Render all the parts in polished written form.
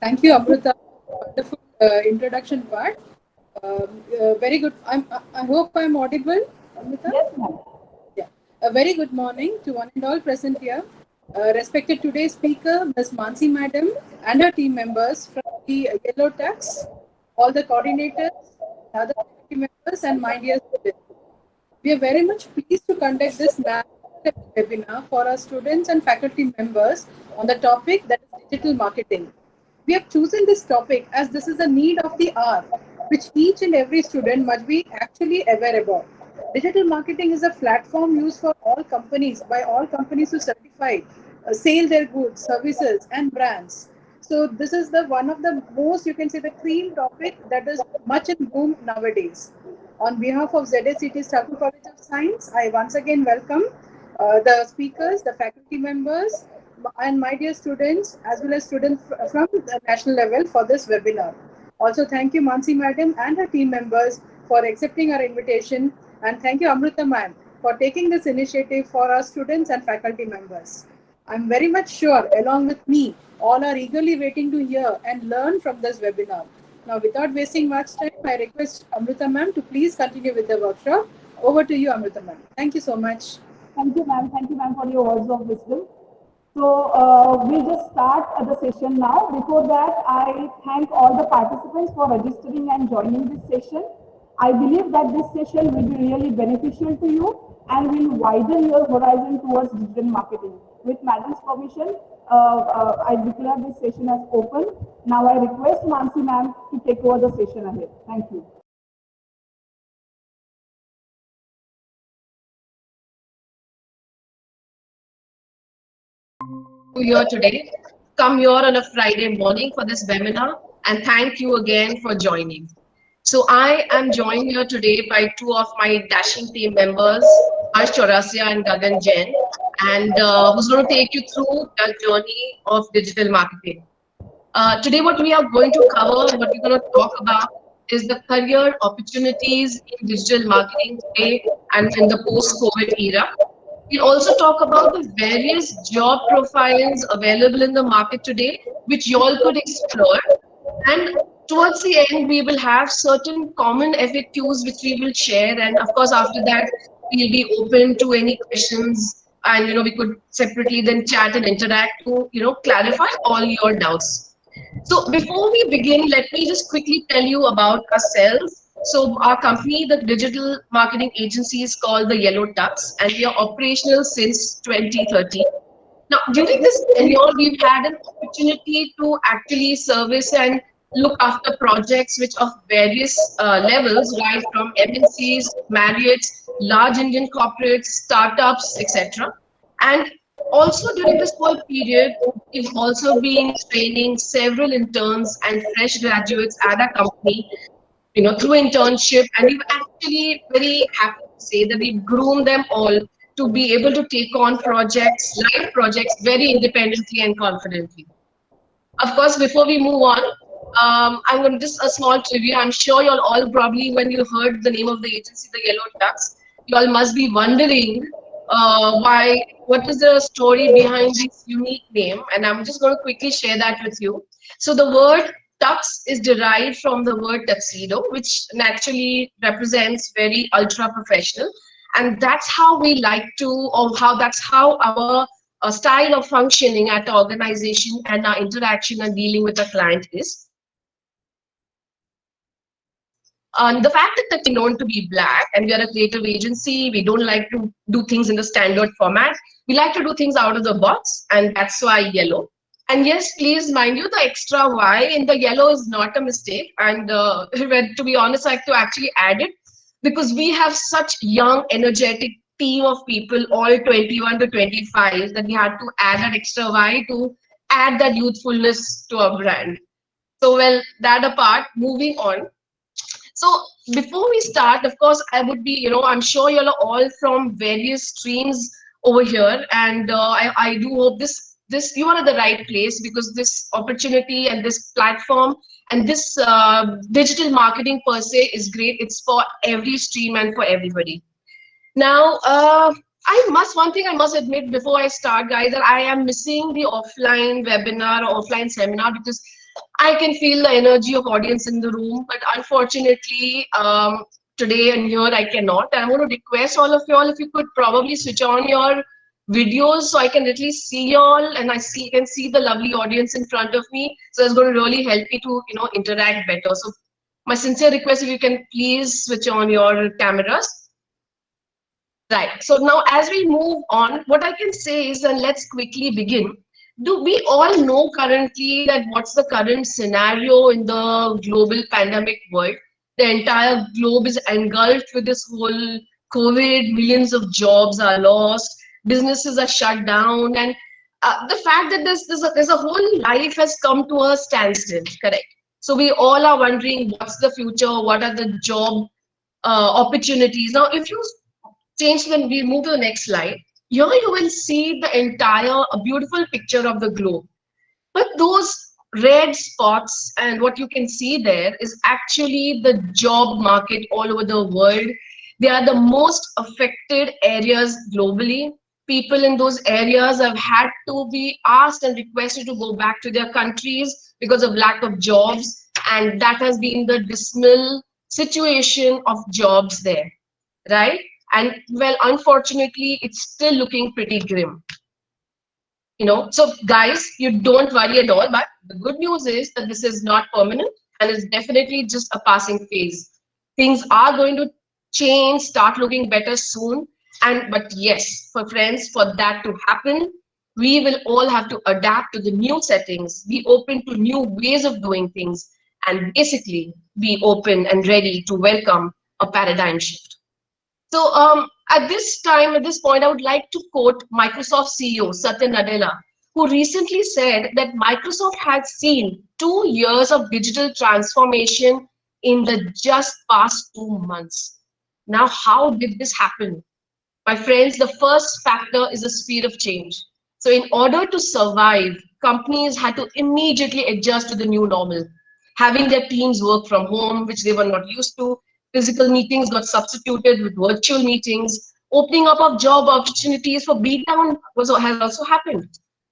Thank you, Amrita. Wonderful introduction part. Very good. I hope I'm audible, Amrita. Yes, ma'am. Yeah. A very good morning to one and all present here. Respected today's speaker, Ms. Mansi Madam, and her team members from the Yellow Tux, all the coordinators, other faculty members, and my dear students. We are very much pleased to conduct this national level webinar for our students and faculty members on the topic that is digital marketing. We have chosen this topic as this is a need of the hour, which each and every student must be actually aware about. Digital marketing is a platform used for all companies, by all companies to certify, sell their goods, services, and brands. So this is the one of the most, you can say, the cream topic that is much in boom nowadays. On behalf of ZSCTs Thakur College of Science, I once again welcome the speakers, the faculty members, and my dear students, as well as students from the national level for this webinar. Also, thank you, Mansi Madam and her team members for accepting our invitation. And thank you, Amrita Ma'am, for taking this initiative for our students and faculty members. I'm very much sure, along with me, all are eagerly waiting to hear and learn from this webinar. Now, without wasting much time, I request Amrita Ma'am to please continue with the workshop. Over to you, Amrita Ma'am. Thank you so much. Thank you, ma'am. Thank you, ma'am, for your words of wisdom. So we'll just start the session now. Before that, I thank all the participants for registering and joining this session. I believe that this session will be really beneficial to you and will widen your horizon towards digital marketing. With Madam's permission, I declare this session as open. Now I request Mansi ma'am to take over the session ahead. Thank you. Here today. Come here on a Friday morning for this webinar, and thank you again for joining. So I am joined here today by two of my dashing team members, Harsh Chaurasia and Gagan Jain, and who's going to take you through the journey of digital marketing. Today, what we are going to cover and what we're going to talk about is the career opportunities in digital marketing today and in the post-COVID era. We'll also talk about the various job profiles available in the market today, which you all could explore. And towards the end, we will have certain common FAQs which we will share. And of course, after that, we'll be open to any questions. And we could separately then chat and interact to clarify all your doubts. So before we begin, let me just quickly tell you about ourselves. So our company, the digital marketing agency, is called the Yellow Tux, and we are operational since 2013. Now, during this tenure, we've had an opportunity to actually service and look after projects which of various levels, right from MNCs, Marriott's, large Indian corporates, startups, etc. And also during this whole period, we've also been training several interns and fresh graduates at our company, through internship, and we've actually very happy to say that we've groomed them all to be able to take on projects, live projects, very independently and confidently. Of course, before we move on, I'm going to just a small trivia. I'm sure you'll all probably, when you heard the name of the agency, the Yellow Tux, you all must be wondering what is the story behind this unique name? And I'm just going to quickly share that with you. So the word tux is derived from the word tuxedo, which naturally represents very ultra professional. And that's how we like to, or how that's how our style of functioning at the organization and our interaction and dealing with the client is. The fact that we're known to be black and we are a creative agency, we don't like to do things in the standard format. We like to do things out of the box, and that's why yellow. And yes, please mind you, the extra Y in the yellow is not a mistake. And to be honest, I like to actually add it because we have such young, energetic team of people, all 21 to 25, that we had to add that extra Y to add that youthfulness to our brand. So, well, that apart, moving on. So before we start, of course, I would be, I'm sure you're all from various streams over here, and I do hope this you are at the right place, because this opportunity and this platform and this digital marketing per se is great. It's for every stream and for everybody. Now, one thing I must admit before I start, guys, that I am missing the offline webinar or offline seminar, because I can feel the energy of audience in the room, but unfortunately, today and here I cannot. I want to request all of y'all if you could probably switch on your videos so I can at least see y'all and can see the lovely audience in front of me. So it's going to really help me to interact better. So my sincere request, if you can please switch on your cameras. Right. So now as we move on, what I can say is, and let's quickly begin. Do we all know currently that what's the current scenario in the global pandemic world? The entire globe is engulfed with this whole COVID, millions of jobs are lost, businesses are shut down, and the fact that there's a whole life has come to a standstill, correct? So we all are wondering what's the future, what are the job opportunities. Now, if you change when we move to the next slide, here you will see the entire a beautiful picture of the globe. But those red spots and what you can see there is actually the job market all over the world. They are the most affected areas globally. People in those areas have had to be asked and requested to go back to their countries because of lack of jobs, and that has been the dismal situation of jobs there, right? And well, unfortunately, it's still looking pretty grim. So guys, you don't worry at all. But the good news is that this is not permanent and it's definitely just a passing phase. Things are going to change, start looking better soon. And but yes, for friends, for that to happen, we will all have to adapt to the new settings, be open to new ways of doing things, and basically be open and ready to welcome a paradigm shift. So at this point, I would like to quote Microsoft CEO Satya Nadella, who recently said that Microsoft had seen 2 years of digital transformation in the just past 2 months. Now, how did this happen? My friends, the first factor is the speed of change. So in order to survive, companies had to immediately adjust to the new normal, having their teams work from home, which they were not used to. Physical meetings got substituted with virtual meetings. Opening up of job opportunities for B-Town has also happened.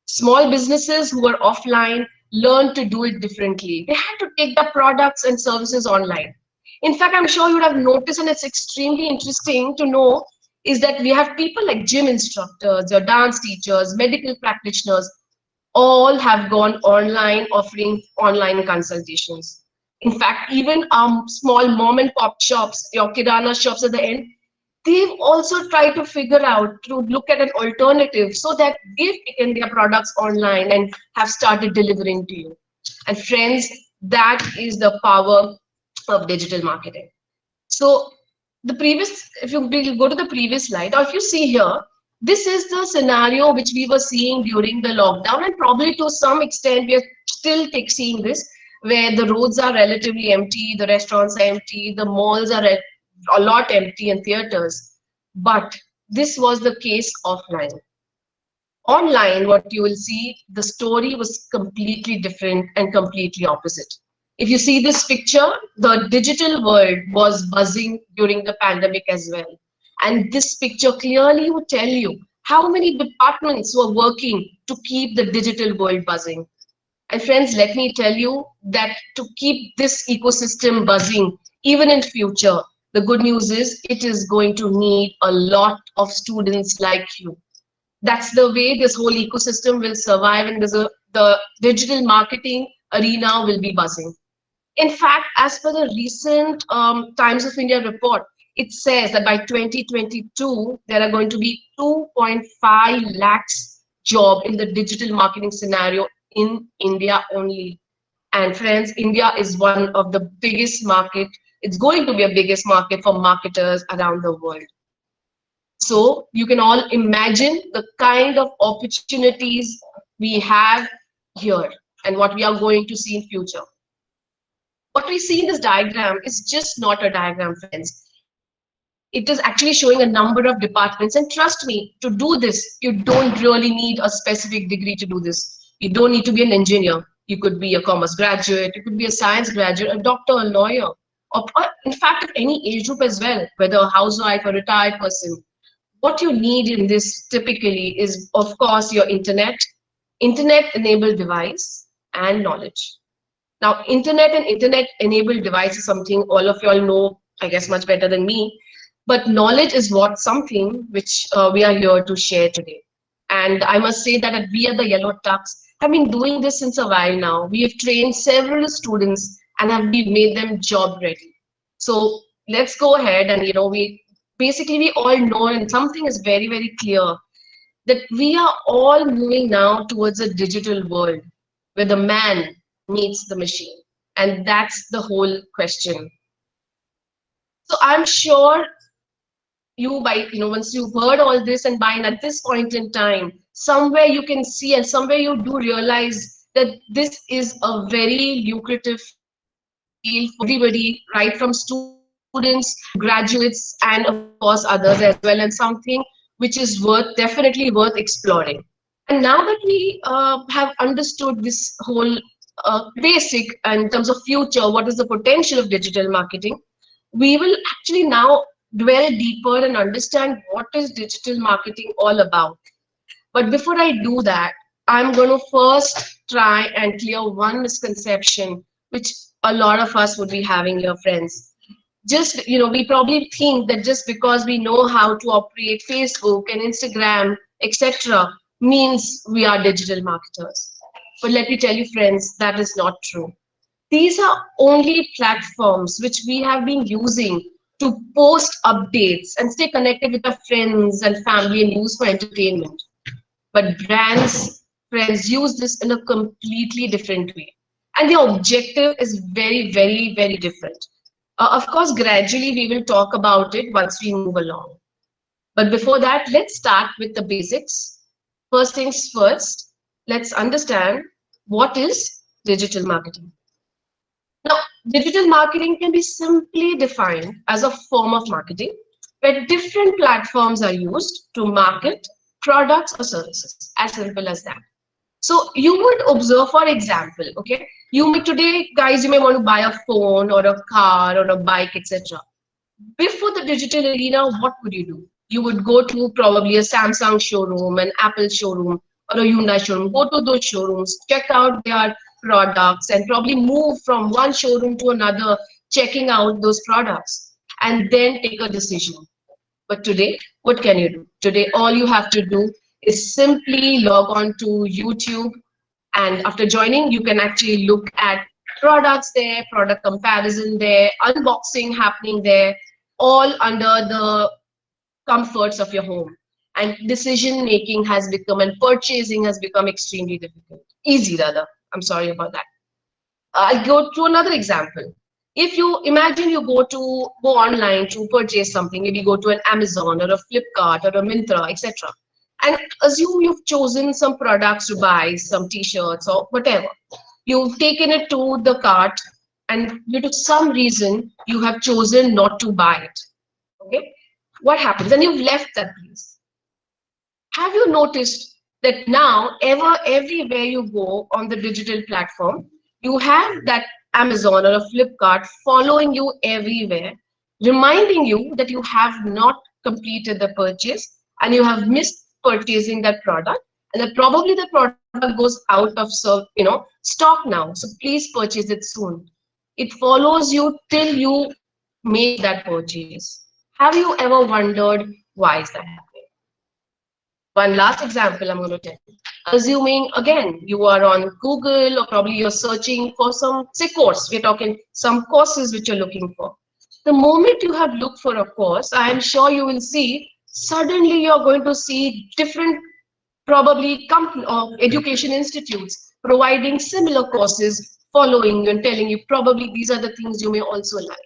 Small businesses who were offline learned to do it differently. They had to take their products and services online. In fact, I'm sure you would have noticed, and it's extremely interesting to know, is that we have people like gym instructors, your dance teachers, medical practitioners, all have gone online offering online consultations. In fact, even small mom and pop shops, your kirana shops at the end, they've also tried to figure out to look at an alternative so that they've taken their products online and have started delivering to you. And friends, that is the power of digital marketing. So if you go to the previous slide, or if you see here, this is the scenario which we were seeing during the lockdown, and probably to some extent we are still seeing this, where the roads are relatively empty, the restaurants are empty, the malls are a lot empty, and theaters. But this was the case offline. Online, what you will see, the story was completely different and completely opposite. If you see this picture, the digital world was buzzing during the pandemic as well. And this picture clearly would tell you how many departments were working to keep the digital world buzzing. And friends, let me tell you that to keep this ecosystem buzzing, even in future, the good news is it is going to need a lot of students like you. That's the way this whole ecosystem will survive, and the digital marketing arena will be buzzing. In fact, as per the recent Times of India report, it says that by 2022, there are going to be 2.5 lakhs job in the digital marketing scenario in India only. And friends, India is one of the biggest market. It's going to be a biggest market for marketers around the world. So you can all imagine the kind of opportunities we have here and what we are going to see in future. What we see in this diagram is just not a diagram, friends. It is actually showing a number of departments. And trust me, to do this, you don't really need a specific degree to do this. You don't need to be an engineer. You could be a commerce graduate, you could be a science graduate, a doctor, a lawyer, or in fact, of any age group as well, whether a housewife or retired person. What you need in this typically is, of course, your internet enabled device and knowledge. Now, internet and internet-enabled device is something all of you all know, I guess, much better than me. But knowledge is what something which we are here to share today. And I must say that we at the Yellow Tux have been doing this since a while now. We have trained several students and have we made them job ready. So let's go ahead and we all know, and something is very, very clear, that we are all moving now towards a digital world where the man meets the machine. And that's the whole question. So I'm sure once you've heard all this, and by at this point in time, somewhere you can see and somewhere you do realize that this is a very lucrative field for everybody, right from students, graduates, and of course others as well, and something which is definitely worth exploring. And now that we have understood this whole basic in terms of future, what is the potential of digital marketing, we will actually now dwell deeper and understand what is digital marketing all about. But before I do that, I'm going to first try and clear one misconception which a lot of us would be having here, friends. We probably think that just because we know how to operate Facebook and Instagram, etc., means we are digital marketers. But let me tell you, friends, that is not true. These are only platforms which we have been using to post updates and stay connected with our friends and family and use for entertainment. But brands, friends, use this in a completely different way. And the objective is very, very, very different. Of course, gradually we will talk about it once we move along. But before that, let's start with the basics. First things first, let's understand what is digital marketing. Now, digital marketing can be simply defined as a form of marketing where different platforms are used to market products or services, as simple as that. So you would observe, for example, okay, today, guys, you may want to buy a phone or a car or a bike, etc. Before the digital arena, what would you do? You would go to probably a Samsung showroom, an Apple showroom, or a Hyundai showroom. Go to those showrooms, check out their products, and probably move from one showroom to another, checking out those products, and then take a decision. But today, what can you do? Today, all you have to do is simply log on to YouTube, and after joining, you can actually look at products there, product comparison there, unboxing happening there, all under the comforts of your home. And decision making has become, and purchasing has become extremely difficult. Easy, rather. I'm sorry about that. I'll go to another example. If you imagine you go online to purchase something, maybe go to an Amazon or a Flipkart or a Myntra, etc. And assume you've chosen some products to buy, some t-shirts or whatever. You've taken it to the cart, and due to some reason, you have chosen not to buy it. Okay? What happens? And you've left that place. Have you noticed that now everywhere you go on the digital platform, you have that Amazon or a Flipkart following you everywhere, reminding you that you have not completed the purchase and you have missed purchasing that product, and that probably the product goes out of stock now. So please purchase it soon. It follows you till you make that purchase. Have you ever wondered why is that happening? One last example I'm going to tell you. Assuming, again, you are on Google or probably you're searching for some, say, course. We're talking some courses which you're looking for. The moment you have looked for a course, I am sure you will see, suddenly you're going to see different, probably company or education institutes providing similar courses, following you and telling you probably these are the things you may also like.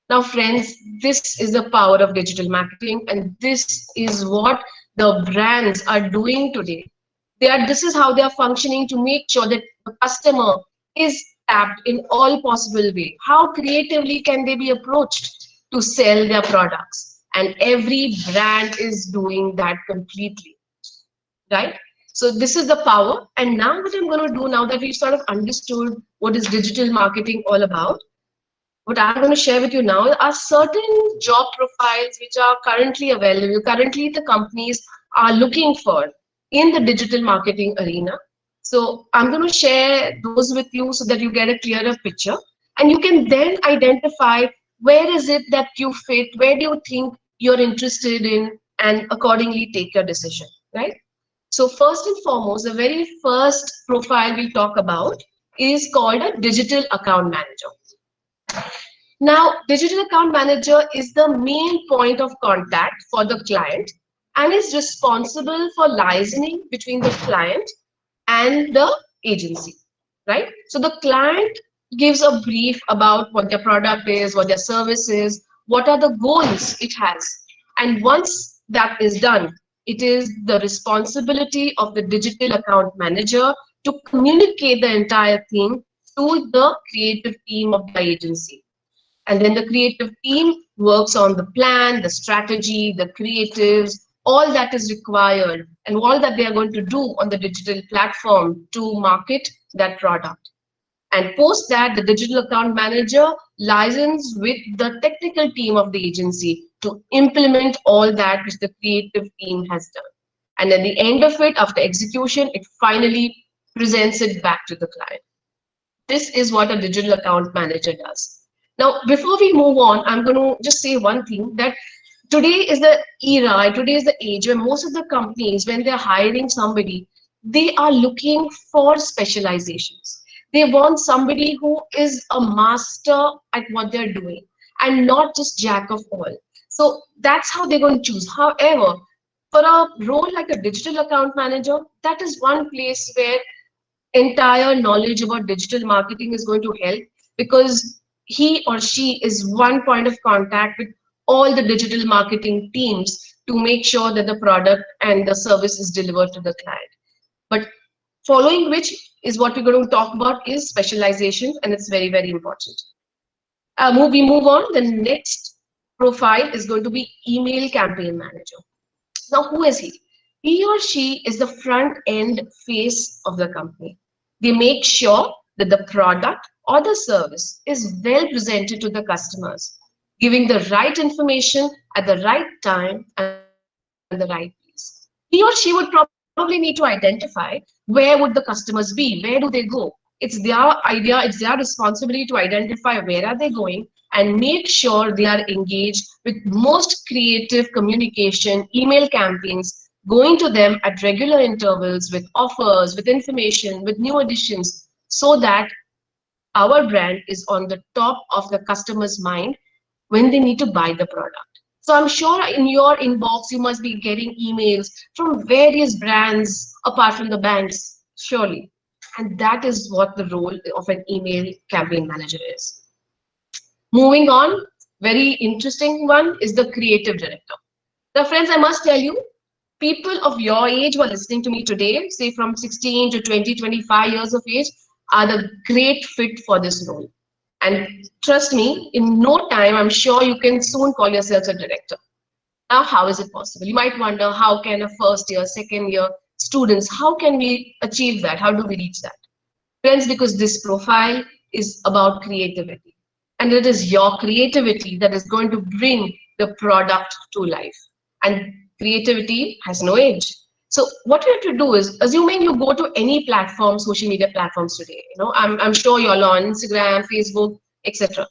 Now, friends, this is the power of digital marketing, and this is what the brands are doing today. This is how they are functioning to make sure that the customer is tapped in all possible way. How creatively can they be approached to sell their products? And every brand is doing that completely, right? So this is the power. And now what I'm going to do, now that we've sort of understood what is digital marketing all about, what I'm going to share with you now are certain job profiles which are currently available, currently the companies are looking for in the digital marketing arena. So I'm going to share those with you so that you get a clearer picture. And you can then identify where is it that you fit, where do you think you're interested in, and accordingly take your decision, right? So first and foremost, the very first profile we'll talk about is called a digital account manager. Now, digital account manager is the main point of contact for the client and is responsible for liaising between the client and the agency, right? So the client gives a brief about what their product is, what their service is, what are the goals it has. And once that is done, it is the responsibility of the digital account manager to communicate the entire thing to the creative team of the agency. And then the creative team works on the plan, the strategy, the creatives, all that is required, and all that they are going to do on the digital platform to market that product. And post that, the digital account manager liaisons with the technical team of the agency to implement all that which the creative team has done. And at the end of it, after execution, it finally presents it back to the client. This is what a digital account manager does. Now, before we move on, I'm going to just say one thing, that today is the era, today is the age where most of the companies, when they're hiring somebody, they are looking for specializations. They want somebody who is a master at what they're doing and not just jack of all. So that's how they're going to choose. However, for a role like a digital account manager, that is one place where entire knowledge about digital marketing is going to help, because he or she is one point of contact with all the digital marketing teams to make sure that the product and the service is delivered to the client. But following which is what we're going to talk about is specialization, and it's very, very important. We move on. The next profile is going to be email campaign manager. Now, who is he? He or she is the front end face of the company. They make sure that the product or the service is well presented to the customers, giving the right information at the right time and the right place. He or she would probably need to identify where would the customers be, where do they go. It's their idea, it's their responsibility to identify where are they going and make sure they are engaged with most creative communication, email campaigns, going to them at regular intervals with offers, with information, with new additions, so that our brand is on the top of the customer's mind when they need to buy the product. So I'm sure in your inbox, you must be getting emails from various brands apart from the banks, surely. And that is what the role of an email campaign manager is. Moving on, very interesting one is the creative director. Now, friends, I must tell you, people of your age who are listening to me today, say from 16 to 20, 25 years of age, are the great fit for this role. And trust me, in no time, I'm sure you can soon call yourselves a director. Now, how is it possible? You might wonder, how can a first year, second year students, how can we achieve that? How do we reach that? Friends, because this profile is about creativity. And it is your creativity that is going to bring the product to life. And creativity has no age. So what you have to do is, assuming you go to any platform, social media platforms today, I'm sure you're on Instagram, Facebook, etc.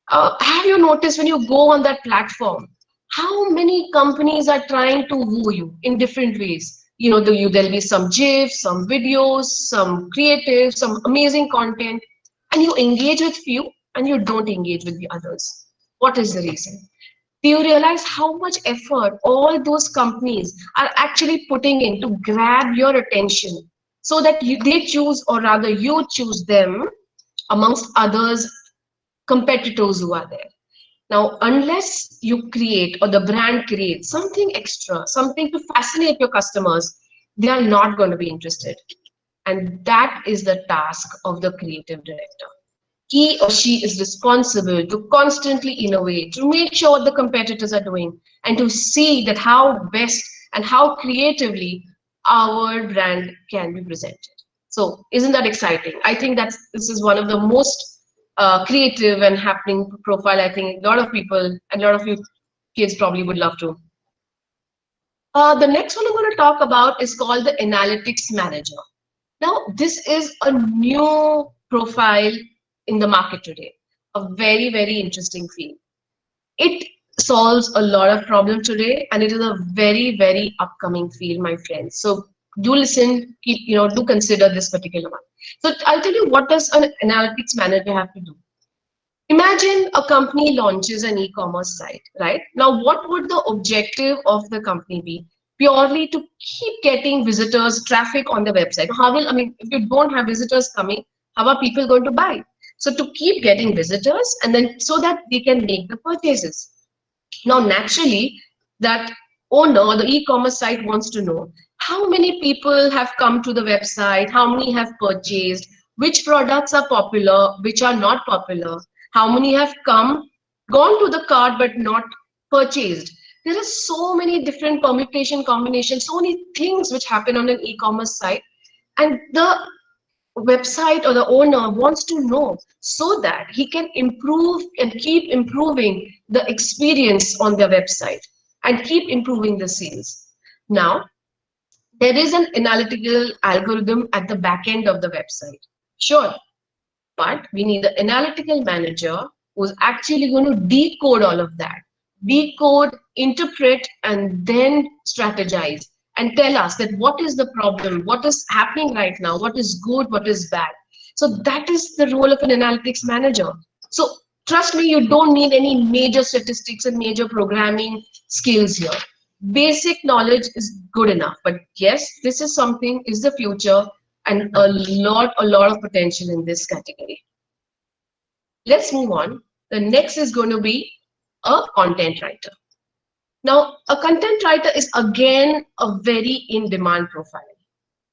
Have you noticed when you go on that platform, how many companies are trying to woo you in different ways? There'll be some GIFs, some videos, some creative, some amazing content, and you engage with few and you don't engage with the others. What is the reason? Do you realize how much effort all those companies are actually putting in to grab your attention so that they choose, or rather you choose them amongst others competitors who are there? Now, unless you create or the brand creates something extra, something to fascinate your customers, they are not going to be interested. And that is the task of the creative director. He or she is responsible to constantly innovate, to make sure what the competitors are doing, and to see that how best and how creatively our brand can be presented. So isn't that exciting? I think this is one of the most creative and happening profile. I think a lot of people and a lot of you kids probably would love to. The next one I'm going to talk about is called the analytics manager. Now, this is a new profile in the market today, a very, very interesting field. It solves a lot of problems today, and it is a very, very upcoming field, my friends. So do listen, do consider this particular one. So I'll tell you, what does an analytics manager have to do? Imagine a company launches an e-commerce site, right? Now, what would the objective of the company be? Purely to keep getting visitors, traffic on the website. If you don't have visitors coming, how are people going to buy? So to keep getting visitors, and then so that they can make the purchases. Now, naturally, that owner, the e-commerce site wants to know how many people have come to the website, how many have purchased, which products are popular, which are not popular, how many have gone to the cart but not purchased. There are so many different permutation combinations, so many things which happen on an e-commerce site, and the website or the owner wants to know so that he can improve and keep improving the experience on their website and keep improving the sales. Now, there is an analytical algorithm at the back end of the website. Sure, but we need the analytical manager who's actually going to decode all of that, decode, interpret, and then strategize and tell us that what is the problem, what is happening right now, what is good, what is bad. So that is the role of an analytics manager. So trust me, you don't need any major statistics and major programming skills here. Basic knowledge is good enough, but yes, this is something, is the future, and a lot of potential in this category. Let's move on. The next is going to be a content writer. Now, a content writer is again a very in-demand profile.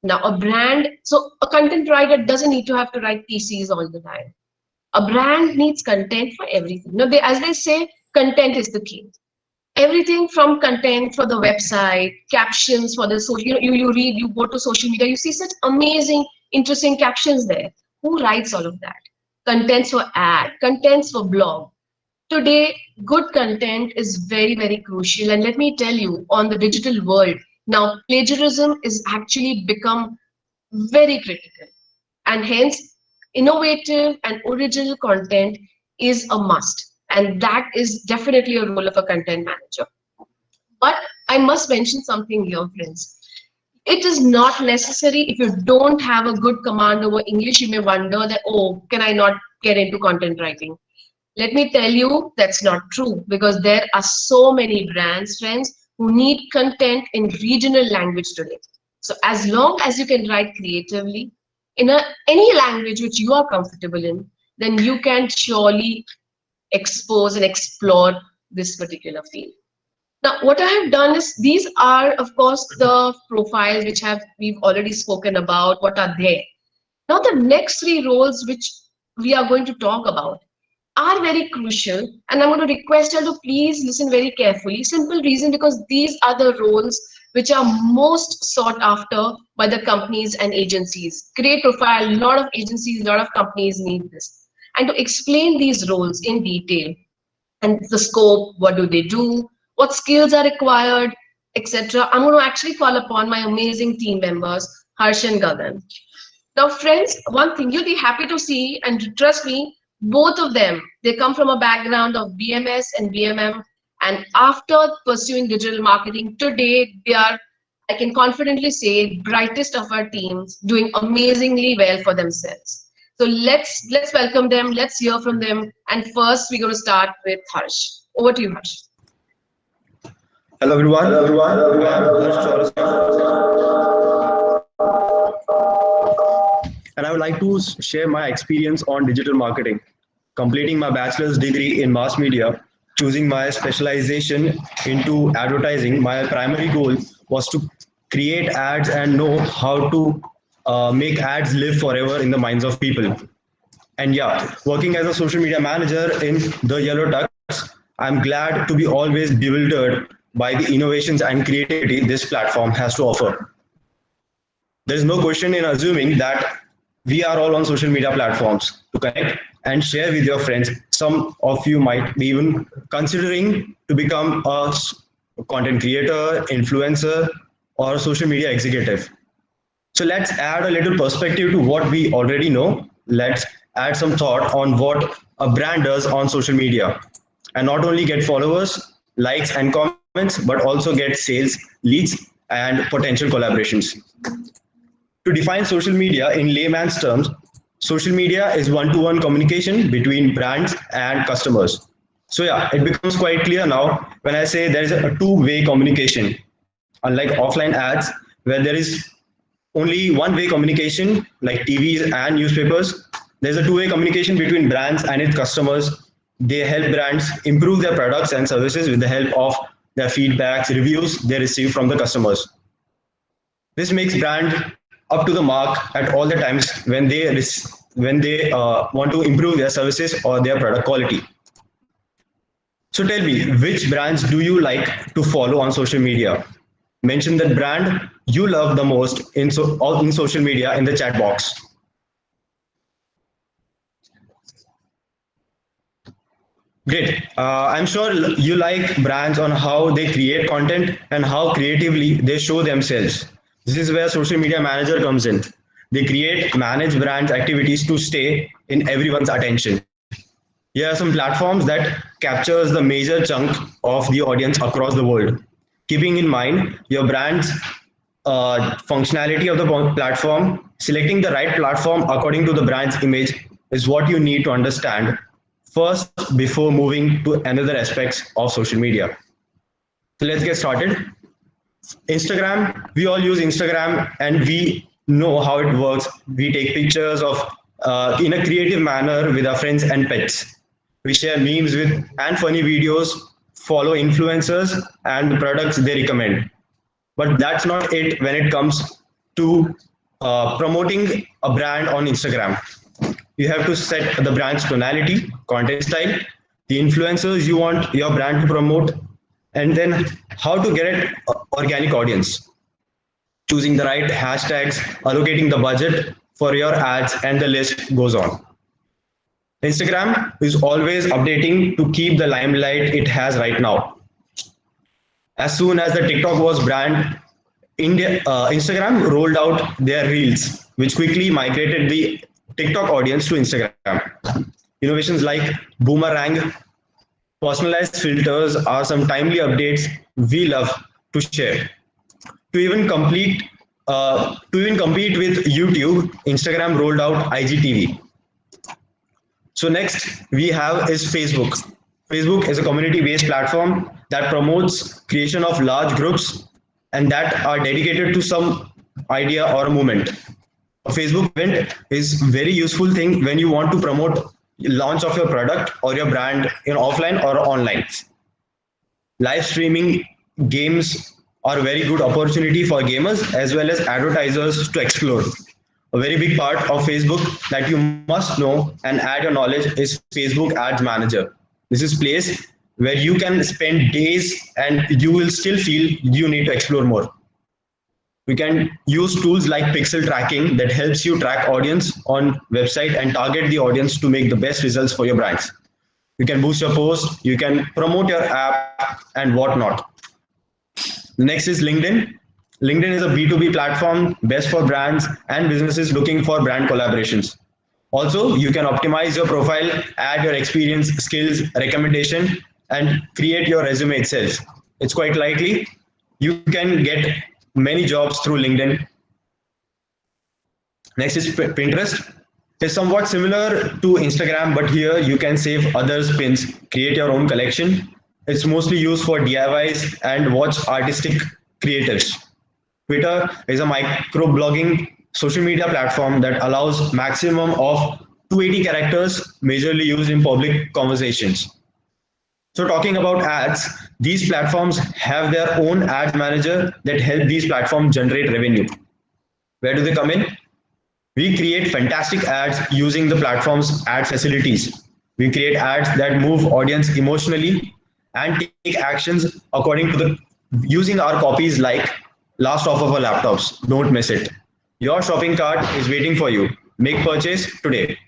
Now, a content writer doesn't need to have to write PCs all the time. A brand needs content for everything. Now, as they say, content is the key. Everything from content for the website, captions for the social, you go to social media, you see such amazing, interesting captions there. Who writes all of that? Contents for ad, contents for blog. Today, good content is very, very crucial. And let me tell you, on the digital world, now plagiarism is actually become very critical. And hence, innovative and original content is a must. And that is definitely a role of a content manager. But I must mention something here, friends. It is not necessary. If you don't have a good command over English, you may wonder that, oh, can I not get into content writing? Let me tell you, that's not true, because there are so many brands, friends, who need content in regional language today. So as long as you can write creatively in any language which you are comfortable in, then you can surely expose and explore this particular field. Now, what I have done is, these are, of course, the profiles which we've already spoken about, what are there. Now, the next three roles which we are going to talk about are very crucial, and I'm going to request you to please listen very carefully. Simple reason, because these are the roles which are most sought after by the companies and agencies. Great profile, a lot of agencies, a lot of companies need this. And to explain these roles in detail and the scope, what do they do, what skills are required, etc., I'm going to actually call upon my amazing team members, Harsh and Gagan. Now, friends, one thing you'll be happy to see, and trust me, both of them, they come from a background of BMS and BMM, and after pursuing digital marketing, today they are, I can confidently say, brightest of our teams, doing amazingly well for themselves. So let's welcome them, let's hear from them, and first we're going to start with Harsh. Over to you, Harsh. Hello everyone. I'm Harsh and I would like to share my experience on digital marketing. Completing my bachelor's degree in mass media, choosing my specialization into advertising, my primary goal was to create ads and know how to make ads live forever in the minds of people. And yeah, working as a social media manager in the Yellow Tux, I'm glad to be always bewildered by the innovations and creativity this platform has to offer. There is no question in assuming that we are all on social media platforms to connect and share with your friends. Some of you might be even considering to become a content creator, influencer, or a social media executive. So let's add a little perspective to what we already know. Let's add some thought on what a brand does on social media. And not only get followers, likes, and comments, but also get sales, leads, and potential collaborations. To define social media in layman's terms, social media is one-to-one communication between brands and customers. So yeah, it becomes quite clear now when I say there is a two-way communication, unlike offline ads where there is only one-way communication like TVs and newspapers. There's a two-way communication between brands and its customers. They help brands improve their products and services with the help of their feedbacks, reviews they receive from the customers. This makes brand up to the mark at all the times when they want to improve their services or their product quality. So tell me, which brands do you like to follow on social media? Mention that brand you love the most in social media in the chat box. Great. I'm sure you like brands on how they create content and how creatively they show themselves. This is where social media manager comes in. They create, manage brands activities to stay in everyone's attention. Here are some platforms that captures the major chunk of the audience across the world. Keeping in mind your brand's functionality of the platform, selecting the right platform according to the brand's image is what you need to understand first before moving to another aspects of social media. So let's get started. Instagram, we all use Instagram and we know how it works. We take pictures of in a creative manner with our friends and pets. We share memes with and funny videos, follow influencers and the products they recommend. But that's not it when it comes to promoting a brand on Instagram. You have to set the brand's tonality, content style, the influencers you want your brand to promote, and then how to get an organic audience. Choosing the right hashtags, allocating the budget for your ads, and the list goes on. Instagram is always updating to keep the limelight it has right now. As soon as the TikTok was banned, Instagram rolled out their Reels, which quickly migrated the TikTok audience to Instagram. Innovations like Boomerang, personalized filters are some timely updates we love to share. To even complete, to even compete with YouTube, Instagram rolled out IGTV. So next we have is Facebook. Facebook is a community-based platform that promotes creation of large groups and that are dedicated to some idea or a movement. A Facebook event is very useful thing when you want to promote launch of your product or your brand in offline or online. Live streaming games are a very good opportunity for gamers as well as advertisers to explore. A very big part of Facebook that you must know and add your knowledge is Facebook Ads Manager. This is place where you can spend days and you will still feel you need to explore more. We can use tools like pixel tracking that helps you track audience on website and target the audience to make the best results for your brands. You can boost your post, you can promote your app and whatnot. Next is LinkedIn. LinkedIn is a B2B platform best for brands and businesses looking for brand collaborations. Also, you can optimize your profile, add your experience, skills, recommendation, and create your resume itself. It's quite likely you can get many jobs through LinkedIn. Next is Pinterest. It's somewhat similar to Instagram, but here you can save others' pins, create your own collection. It's mostly used for DIYs and watch artistic creators. Twitter is a microblogging social media platform that allows maximum of 280 characters majorly used in public conversations. So talking about ads, these platforms have their own ads manager that help these platforms generate revenue. Where do they come in? We create fantastic ads using the platform's ad facilities. We create ads that move audience emotionally and take actions according to the using our copies like last offer for laptops. Don't miss it. Your shopping cart is waiting for you. Make purchase today.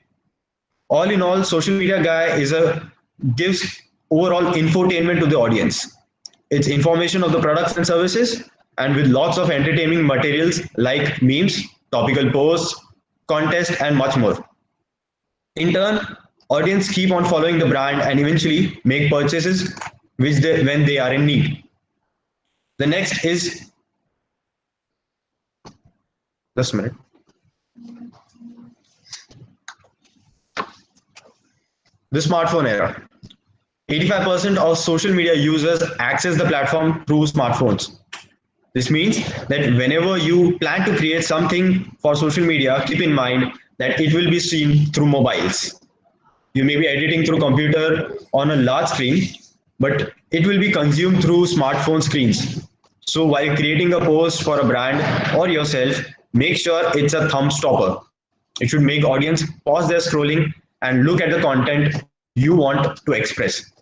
All in all, social media guy is a gives overall infotainment to the audience. It's information of the products and services and with lots of entertaining materials like memes, topical posts, contests, and much more. In turn, audience keep on following the brand and eventually make purchases when they are in need. The next is just a minute. The smartphone era. 85% of social media users access the platform through smartphones. This means that whenever you plan to create something for social media, keep in mind that it will be seen through mobiles. You may be editing through computer on a large screen, but it will be consumed through smartphone screens. So while creating a post for a brand or yourself, make sure it's a thumb stopper. It should make audience pause their scrolling and look at the content you want to express.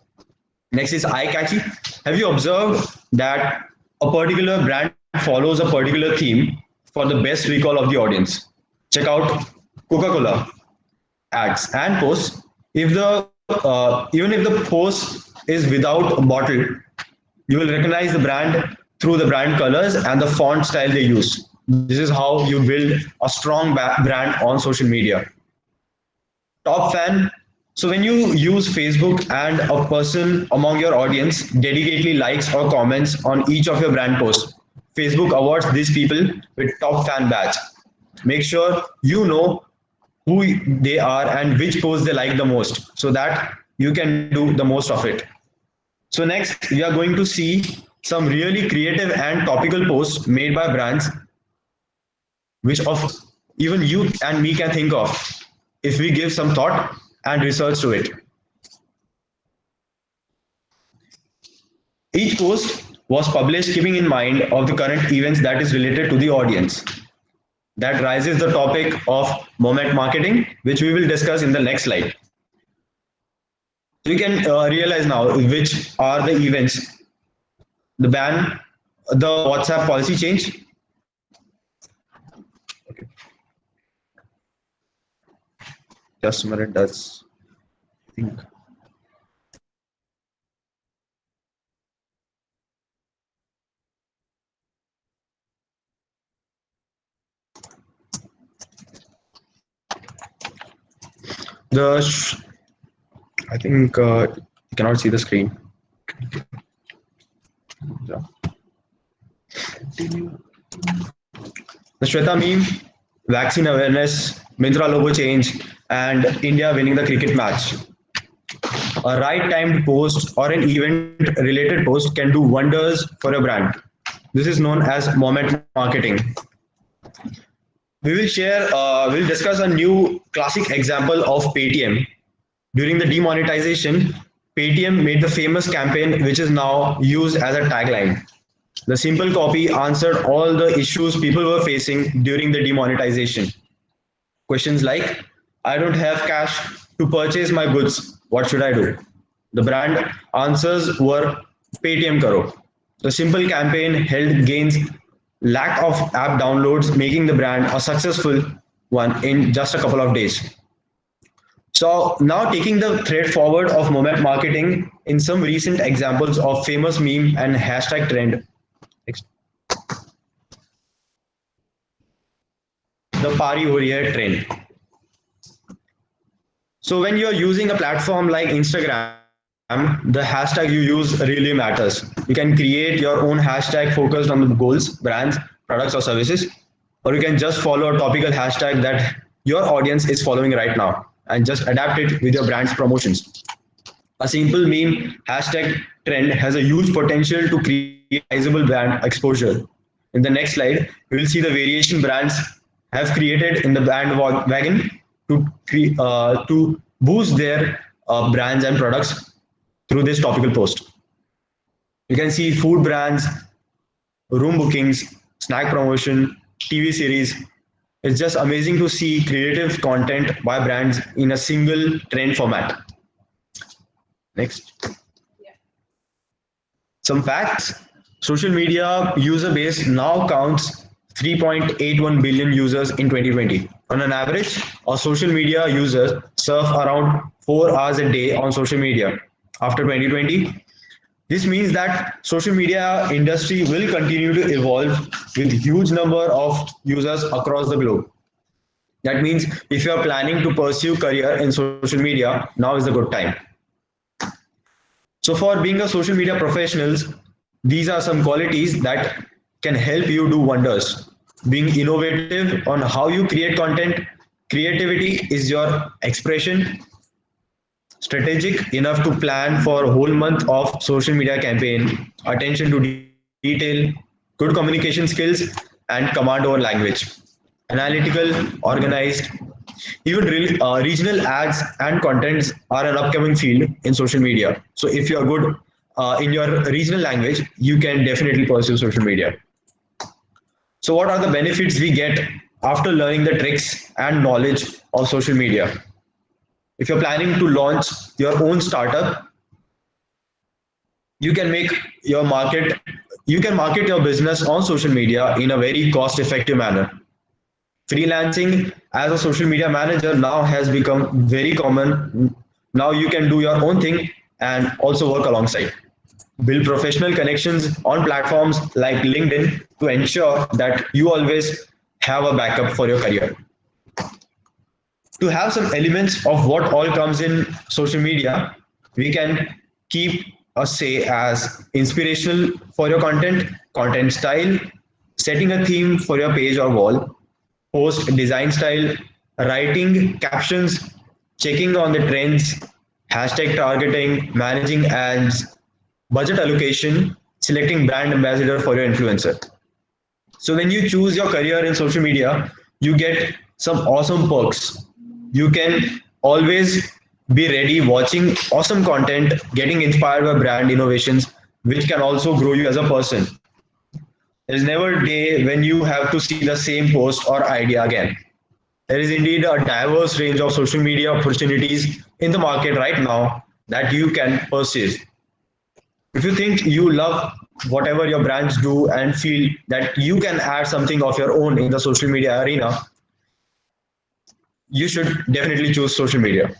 Next is eye catchy. Have you observed that a particular brand follows a particular theme for the best recall of the audience? Check out Coca-Cola ads and posts. If the even if the post is without a bottle, you will recognize the brand through the brand colors and the font style they use. This is how you build a strong brand on social media. Top fan. So when you use Facebook and a person among your audience dedicatedly likes or comments on each of your brand posts, Facebook awards these people with top fan badge. Make sure you know who they are and which post they like the most so that you can do the most of it. So next, we are going to see some really creative and topical posts made by brands, which of even you and me can think of if we give some thought and research to it. Each post was published keeping in mind of the current events that is related to the audience. That raises the topic of moment marketing, which we will discuss in the next slide. So you can realize now which are the events. The ban, the WhatsApp policy change. Okay. Just a minute, that's, I think. I think you cannot see the screen. Yeah. The Shweta meme, vaccine awareness, Myntra logo change, and India winning the cricket match. A right timed post or an event related post can do wonders for a brand. This is known as moment marketing. We'll discuss a new classic example of Paytm. During the demonetization, Paytm made the famous campaign, which is now used as a tagline. The simple copy answered all the issues people were facing during the demonetization. Questions like, I don't have cash to purchase my goods. What should I do? The brand answers were Paytm Karo. The simple campaign held gains lack of app downloads, making the brand a successful one in just a couple of days. So now taking the thread forward of moment marketing in some recent examples of famous meme and hashtag trend. The Pari ho rahi hai trend. So when you're using a platform like Instagram, the hashtag you use really matters. You can create your own hashtag focused on the goals, brands, products, or services, or you can just follow a topical hashtag that your audience is following right now and just adapt it with your brand's promotions. A simple meme hashtag trend has a huge potential to create sizable brand exposure. In the next slide, we will see the variation brands have created in the bandwagon to boost their brands and products through this topical post. You can see food brands, room bookings, snack promotion, TV series. It's just amazing to see creative content by brands in a single trend format. Next. Some facts. Social media user base now counts 3.81 billion users in 2020. On an average, a social media user surf around 4 hours a day on social media. After 2020, This means that social media industry will continue to evolve with huge number of users across the globe. That means if you are planning to pursue career in social media, now is a good time. So for being a social media professionals, these are some qualities that can help you do wonders. Being innovative on how you create content, creativity is your expression, strategic enough to plan for a whole month of social media campaign, attention to detail, good communication skills, and command over language, analytical, organized. Even regional ads and contents are an upcoming field in social media. So if you are good in your regional language, you can definitely pursue social media. So what are the benefits we get after learning the tricks and knowledge of social media? If you're planning to launch your own startup, you can make your market you can market your business on social media in a very cost effective manner. Freelancing as a social media manager now has become very common. Now you can do your own thing and also work alongside. Build professional connections on platforms like LinkedIn to ensure that you always have a backup for your career. To have some elements of what all comes in social media, we can keep a say as inspirational for your content, content style, setting a theme for your page or wall, post design style, writing captions, checking on the trends, hashtag targeting, managing ads, budget allocation, selecting brand ambassador for your influencer. So when you choose your career in social media, you get some awesome perks. You can always be ready watching awesome content, getting inspired by brand innovations, which can also grow you as a person. There is never a day when you have to see the same post or idea again. There is indeed a diverse range of social media opportunities in the market right now that you can pursue. If you think you love whatever your brands do and feel that you can add something of your own in the social media arena, you should definitely choose social media.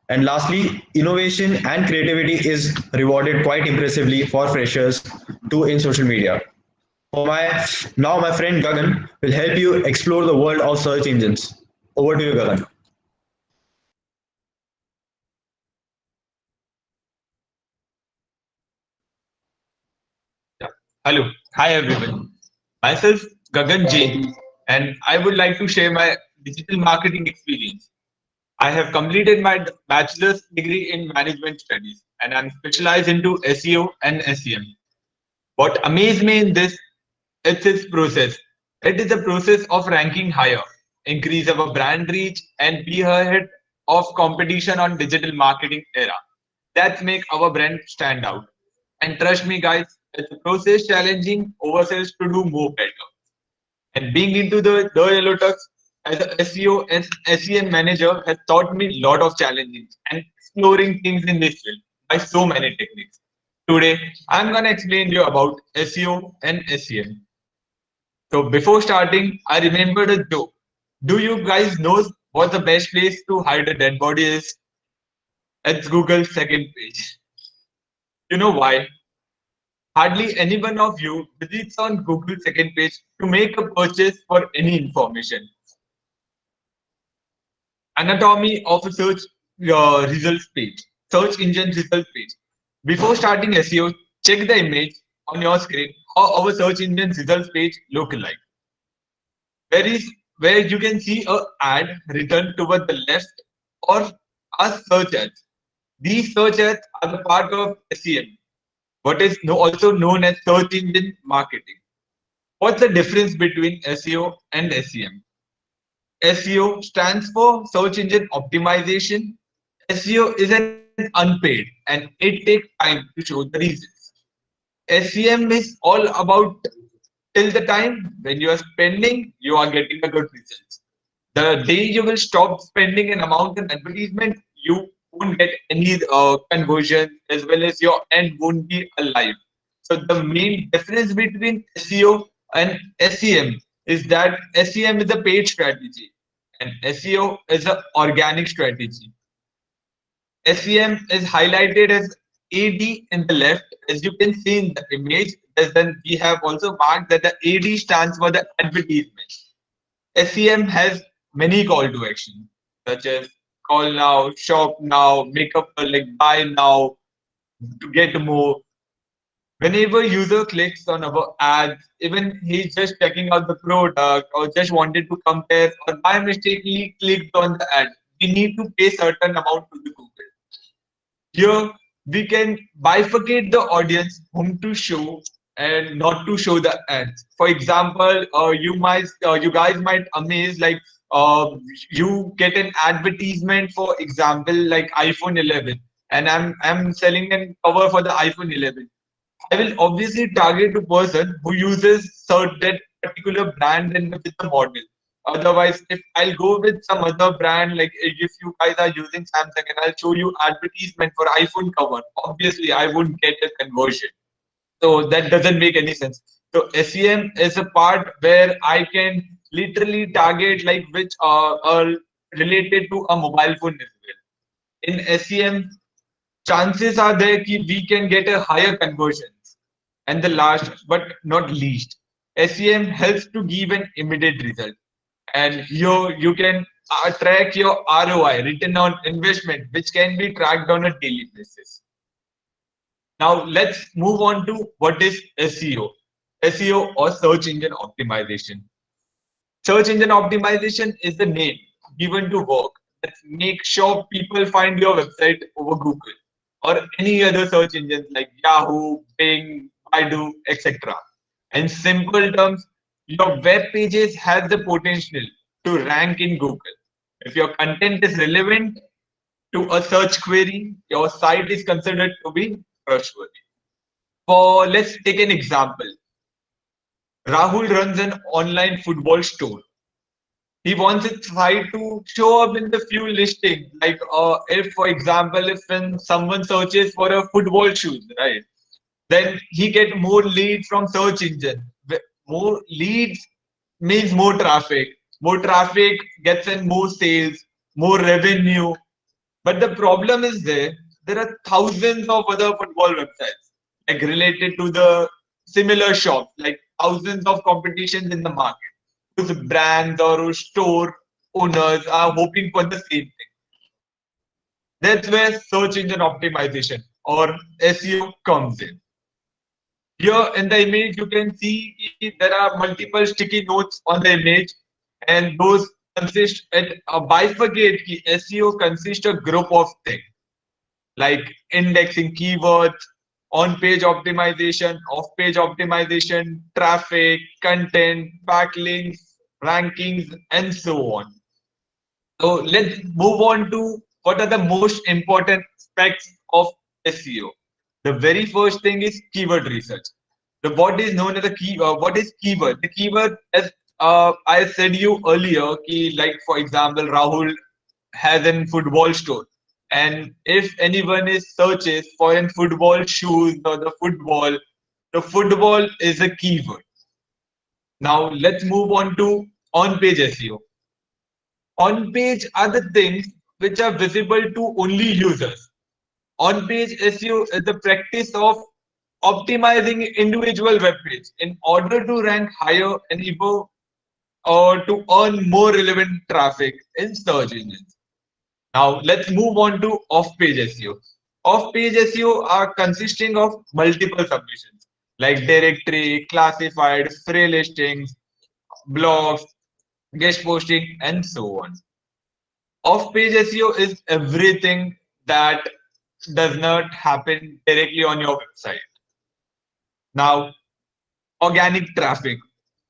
And lastly, innovation and creativity is rewarded quite impressively for freshers too in social media. For my now, my friend Gagan will help you explore the world of search engines. Over to you, Gagan. Yeah. Hello. Hi, everyone. Myself, Gagan Jain, and I would like to share my digital marketing experience. I have completed my bachelor's degree in management studies, and I'm specialized into SEO and SEM. What amazed me in this, it's its process. It is the process of ranking higher, increase our brand reach, and be ahead of competition on digital marketing era. That make our brand stand out. And trust me, guys, it's a process challenging ourselves to do more better. And being into the yellow tux as a SEO and SEM manager has taught me a lot of challenges and exploring things in this field by so many techniques. Today, I'm gonna explain you about SEO and SEM. So before starting, I remembered a joke. Do you guys know what the best place to hide a dead body is? It's Google's second page. You know why? Hardly any one of you visits on Google second page to make a purchase for any information. Anatomy of a search results page, search engine results page. Before starting SEO, check the image on your screen how our search engine results page look like. Where is where you can see a ad written toward the left or a search ads. These search ads are the part of SEM, what is also known as search engine marketing. What's the difference between SEO and SEM? SEO stands for search engine optimization. SEO is an unpaid and it takes time to show the results. SEM is all about till the time when you are spending, you are getting a good results. The day you will stop spending an amount in advertisement, you won't get any conversion as well as your end won't be alive. So the main difference between SEO and SEM is that SEM is a paid strategy and SEO is an organic strategy. SEM is highlighted as AD in the left, as you can see in the image, then we have also marked that the AD stands for the advertisement. SEM has many call to action, such as call now, shop now, make up like buy now, to get more. Whenever user clicks on our ads, even he's just checking out the product or just wanted to compare or by mistakenly clicked on the ad, we need to pay certain amount to the Google. Here we can bifurcate the audience whom to show and not to show the ads. For example, you guys might amaze like uh, you get an advertisement, for example, like iPhone 11, and I'm selling a cover for the iPhone 11. I will obviously target a person who uses that particular brand and with the model. Otherwise, if I'll go with some other brand, like if you guys are using Samsung and I'll show you advertisement for iPhone cover, obviously I wouldn't get a conversion. So that doesn't make any sense. So SEM is a part where I can literally target like which are related to a mobile phone as well. In SEM, chances are there that we can get a higher conversions. And the last but not least, SEM helps to give an immediate result. And here you can track your ROI, return on investment, which can be tracked on a daily basis. Now let's move on to what is SEO. SEO or search engine optimization. Search engine optimization is the name given to work that make sure people find your website over Google or any other search engines like Yahoo, Bing, Baidu, etc. In simple terms, your web pages have the potential to rank in Google. If your content is relevant to a search query, your site is considered to be trustworthy. For let's take an example. Rahul runs an online football store. He wants his site to show up in the few listings. Like if, for example, if when someone searches for a football shoes, right, then he get more leads from search engine. More leads means more traffic. More traffic gets in more sales, more revenue. But the problem is there are thousands of other football websites like related to the similar shops, like thousands of competitions in the market. Whose brands or whose store owners are hoping for the same thing. That's where search engine optimization or SEO comes in. Here in the image, you can see there are multiple sticky notes on the image, and those consist at a bifurcate. SEO consists a group of things like indexing keywords, on-page optimization, off-page optimization, traffic, content, backlinks, rankings, and so on. So let's move on to what are the most important aspects of SEO. The very first thing is keyword research. The what is known as a key. What is keyword? The keyword, as I said you earlier, like for example, Rahul has a football store, and if anyone is searches for a football shoes or the football is a keyword. Now let's move on to on-page SEO. On-page are the things which are visible to only users. On-page SEO is the practice of optimizing individual web page in order to rank higher and even or to earn more relevant traffic in search engines. Now let's move on to off-page SEO. Off-page SEO are consisting of multiple submissions like directory, classified, free listings, blogs, guest posting, and so on. Off-page SEO is everything that does not happen directly on your website. Now, organic traffic.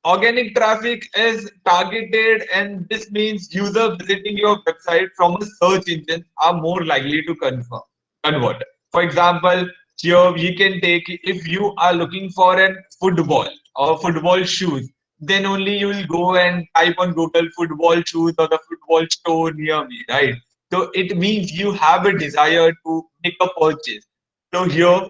Organic traffic is targeted, and this means users visiting your website from a search engine are more likely to convert. For example, here we can take if you are looking for a football or football shoes, then only you will go and type on Google football shoes or the football store near me, right? So it means you have a desire to make a purchase. So here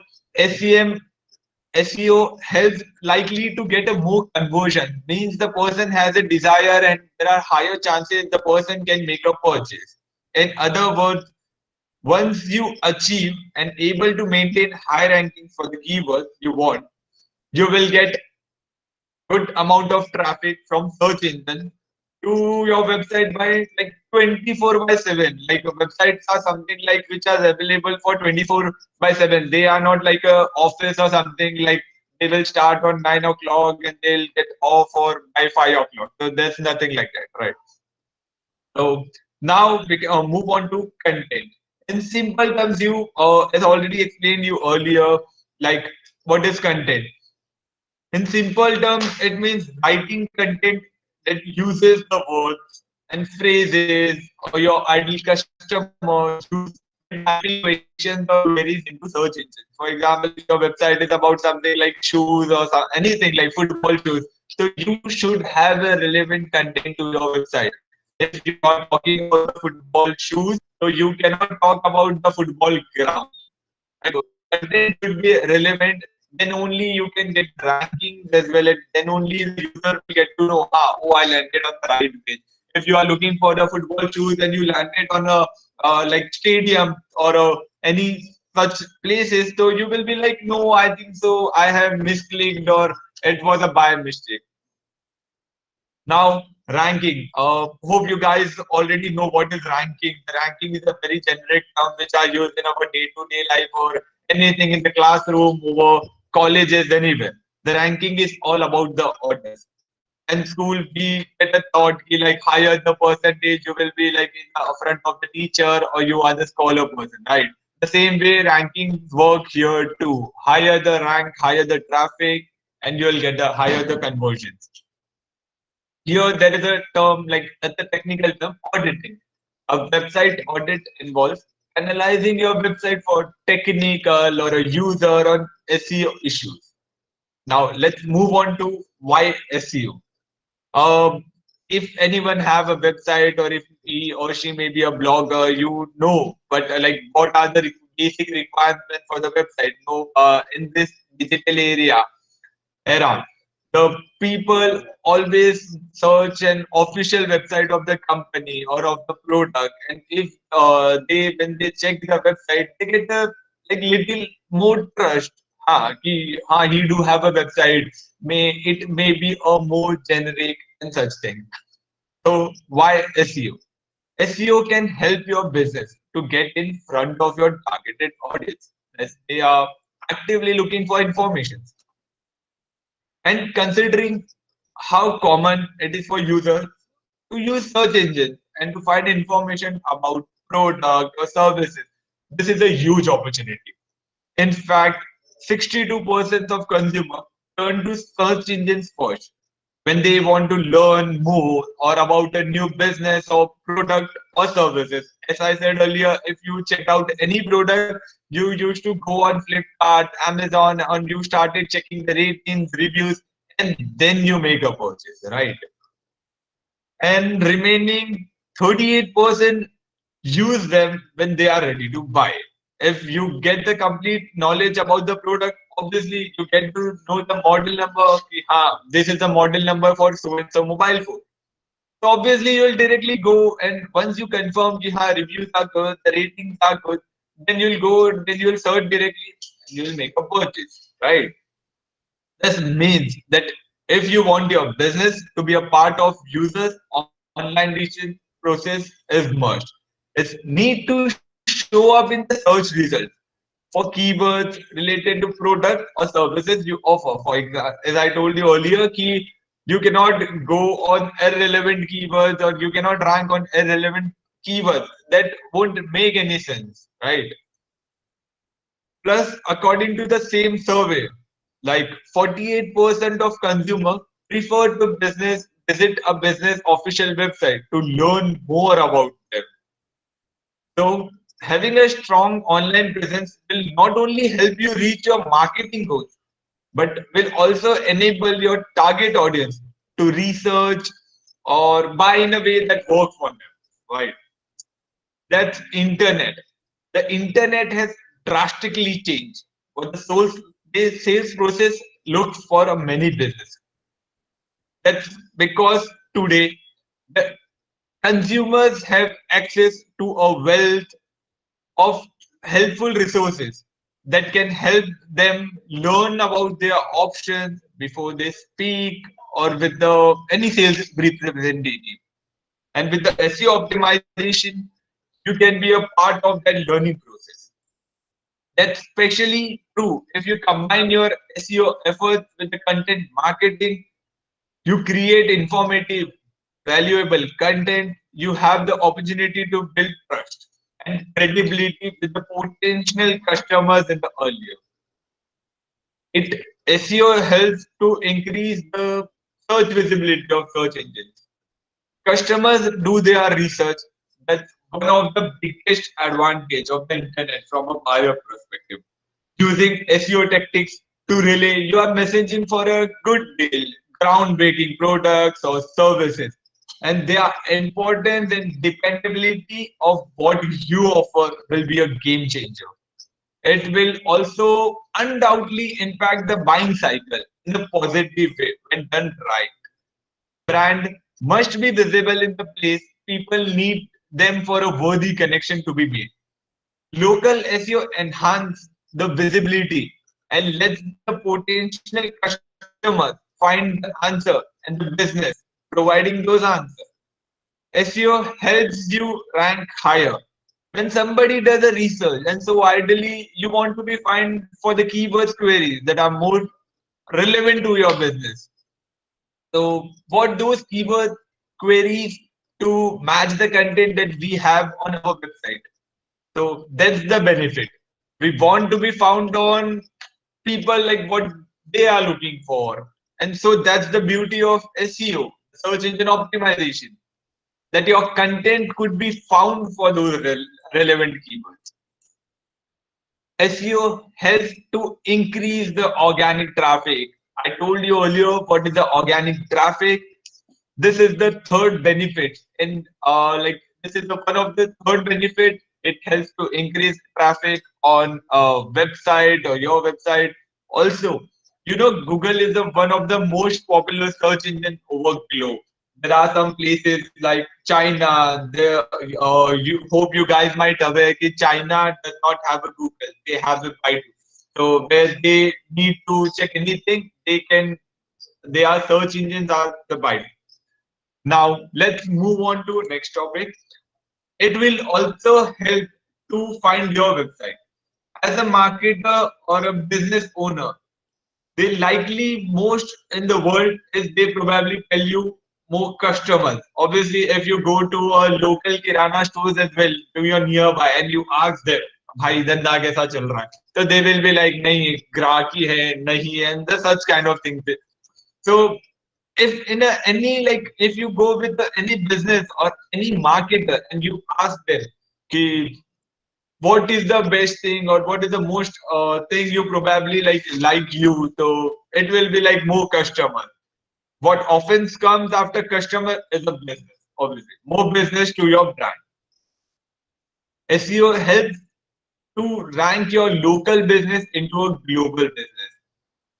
SEO helps likely to get a more conversion, means the person has a desire and there are higher chances the person can make a purchase. In other words, Once you achieve and able to maintain high rankings for the keywords you want, you will get good amount of traffic from search engine to your website by like 24 by 7. Like websites are something like which are available for 24 by 7. They are not like a office or something like they will start on 9 o'clock and they'll get off or by 5 o'clock. So there's nothing like that, right? So now we can move on to content. In simple terms, you as already explained you earlier, like what is content? In simple terms, it means writing content that uses the words and phrases or your ideal customers use when typing questions or queries into search engines. For example, if your website is about something like shoes or anything like football shoes, so you should have a relevant content to your website. If you are talking about the football shoes, so you cannot talk about the football ground. Right? So content should be relevant. Then only you can get rankings as well, and then only the user will get to know, oh, I landed on the right page. If you are looking for the football shoes and you landed on a like stadium or any such places, so you will be like, no, I think so. I have misclicked or it was a by mistake. Now, ranking. Hope you guys already know what is ranking. The ranking is a very generic term which are used in our day-to-day life or anything in the classroom, over colleges, anywhere. The ranking is all about the orders. In school, we get a thought ki like higher the percentage, you will be like in the front of the teacher or you are the scholar person, right? The same way rankings work here too. Higher the rank, higher the traffic, and you will get the higher the conversions. Here, there is a term like that's a technical term auditing. A website audit involves analyzing your website for technical or a user or SEO issues. Now, let's move on to why SEO. If anyone have a website or if he or she may be a blogger, you know, but like what are the basic requirements for the website? No, in this digital era, the people always search an official website of the company or of the product, and if they when they check the website, they get a like little more trust. He do have a website. May be a more generic and such thing. So why SEO? SEO can help your business to get in front of your targeted audience as they are actively looking for information. And considering how common it is for users to use search engines and to find information about product or services, this is a huge opportunity. In fact, 62% of consumers turn to search engines first when they want to learn more or about a new business or product or services. As I said earlier, if you check out any product, you used to go on Flipkart, Amazon, and you started checking the ratings, reviews, and then you make a purchase, right? And remaining 38% use them when they are ready to buy. If you get the complete knowledge about the product, obviously you get to know the model number. This is the model number for so and so mobile phone. So obviously you will directly go, and once you confirm that reviews are good, the ratings are good, then you'll go, then you'll search directly, and you'll make a purchase, right? This means that if you want your business to be a part of users' online research process is must. It's need to show up in the search results for keywords related to product or services you offer. For example, as I told you earlier, you cannot go on irrelevant keywords or you cannot rank on irrelevant keywords. That won't make any sense, right? Plus, according to the same survey, like 48% of consumers prefer to business visit a business official website to learn more about them. So, having a strong online presence will not only help you reach your marketing goals, but will also enable your target audience to research or buy in a way that works for them. Right? That's internet. The internet has drastically changed what the sales process looks for a many business. That's because today the consumers have access to a wealth of helpful resources that can help them learn about their options before they speak or with any sales representative. And with the SEO optimization, you can be a part of that learning process. That's especially true if you combine your SEO efforts with the content marketing. You create informative, valuable content. You have the opportunity to build trust and credibility with the potential customers in the earlier. It SEO helps to increase the search visibility of search engines. Customers do their research. That's one of the biggest advantage of the internet from a buyer perspective. Using SEO tactics to relay your messaging for a good deal, groundbreaking products or services, and their importance and dependability of what you offer will be a game changer. It will also undoubtedly impact the buying cycle in a positive way when done right. Brand must be visible in the place people need them for a worthy connection to be made. Local SEO enhance the visibility and lets the potential customers find the answer and the business providing those answers. SEO helps you rank higher. When somebody does a research, and so ideally you want to be find for the keywords queries that are more relevant to your business. So what those keyword queries to match the content that we have on our website. So that's the benefit. We want to be found on people like what they are looking for. And so that's the beauty of SEO, search engine optimization, that your content could be found for those relevant keywords. SEO helps to increase the organic traffic. I told you earlier what is the organic traffic. This is the third benefit, and this is the one of the third benefit. It helps to increase traffic on a website or your website. Also, Google is one of the most popular search engine over globe. There are some places like China. There, you hope you guys might aware that China does not have a Google. They have a Baidu. So where they need to check anything, their search engines are the Baidu. Now let's move on to next topic. It will also help to find your website. As a marketer or a business owner, they likely most in the world is they probably tell you more customers. Obviously, if you go to a local kirana stores as well to your nearby and you ask them, भाई धंधा कैसा चल रहा है? So they will be like, नहीं ग्राहकी है, नहीं है, and the such kind of things. So if you go with any business or any marketer and you ask them, कि what is the best thing or what is the most thing you probably like you, so it will be like more customer. What often comes after customer is a business, obviously more business to your brand. SEO helps to rank your local business into a global business.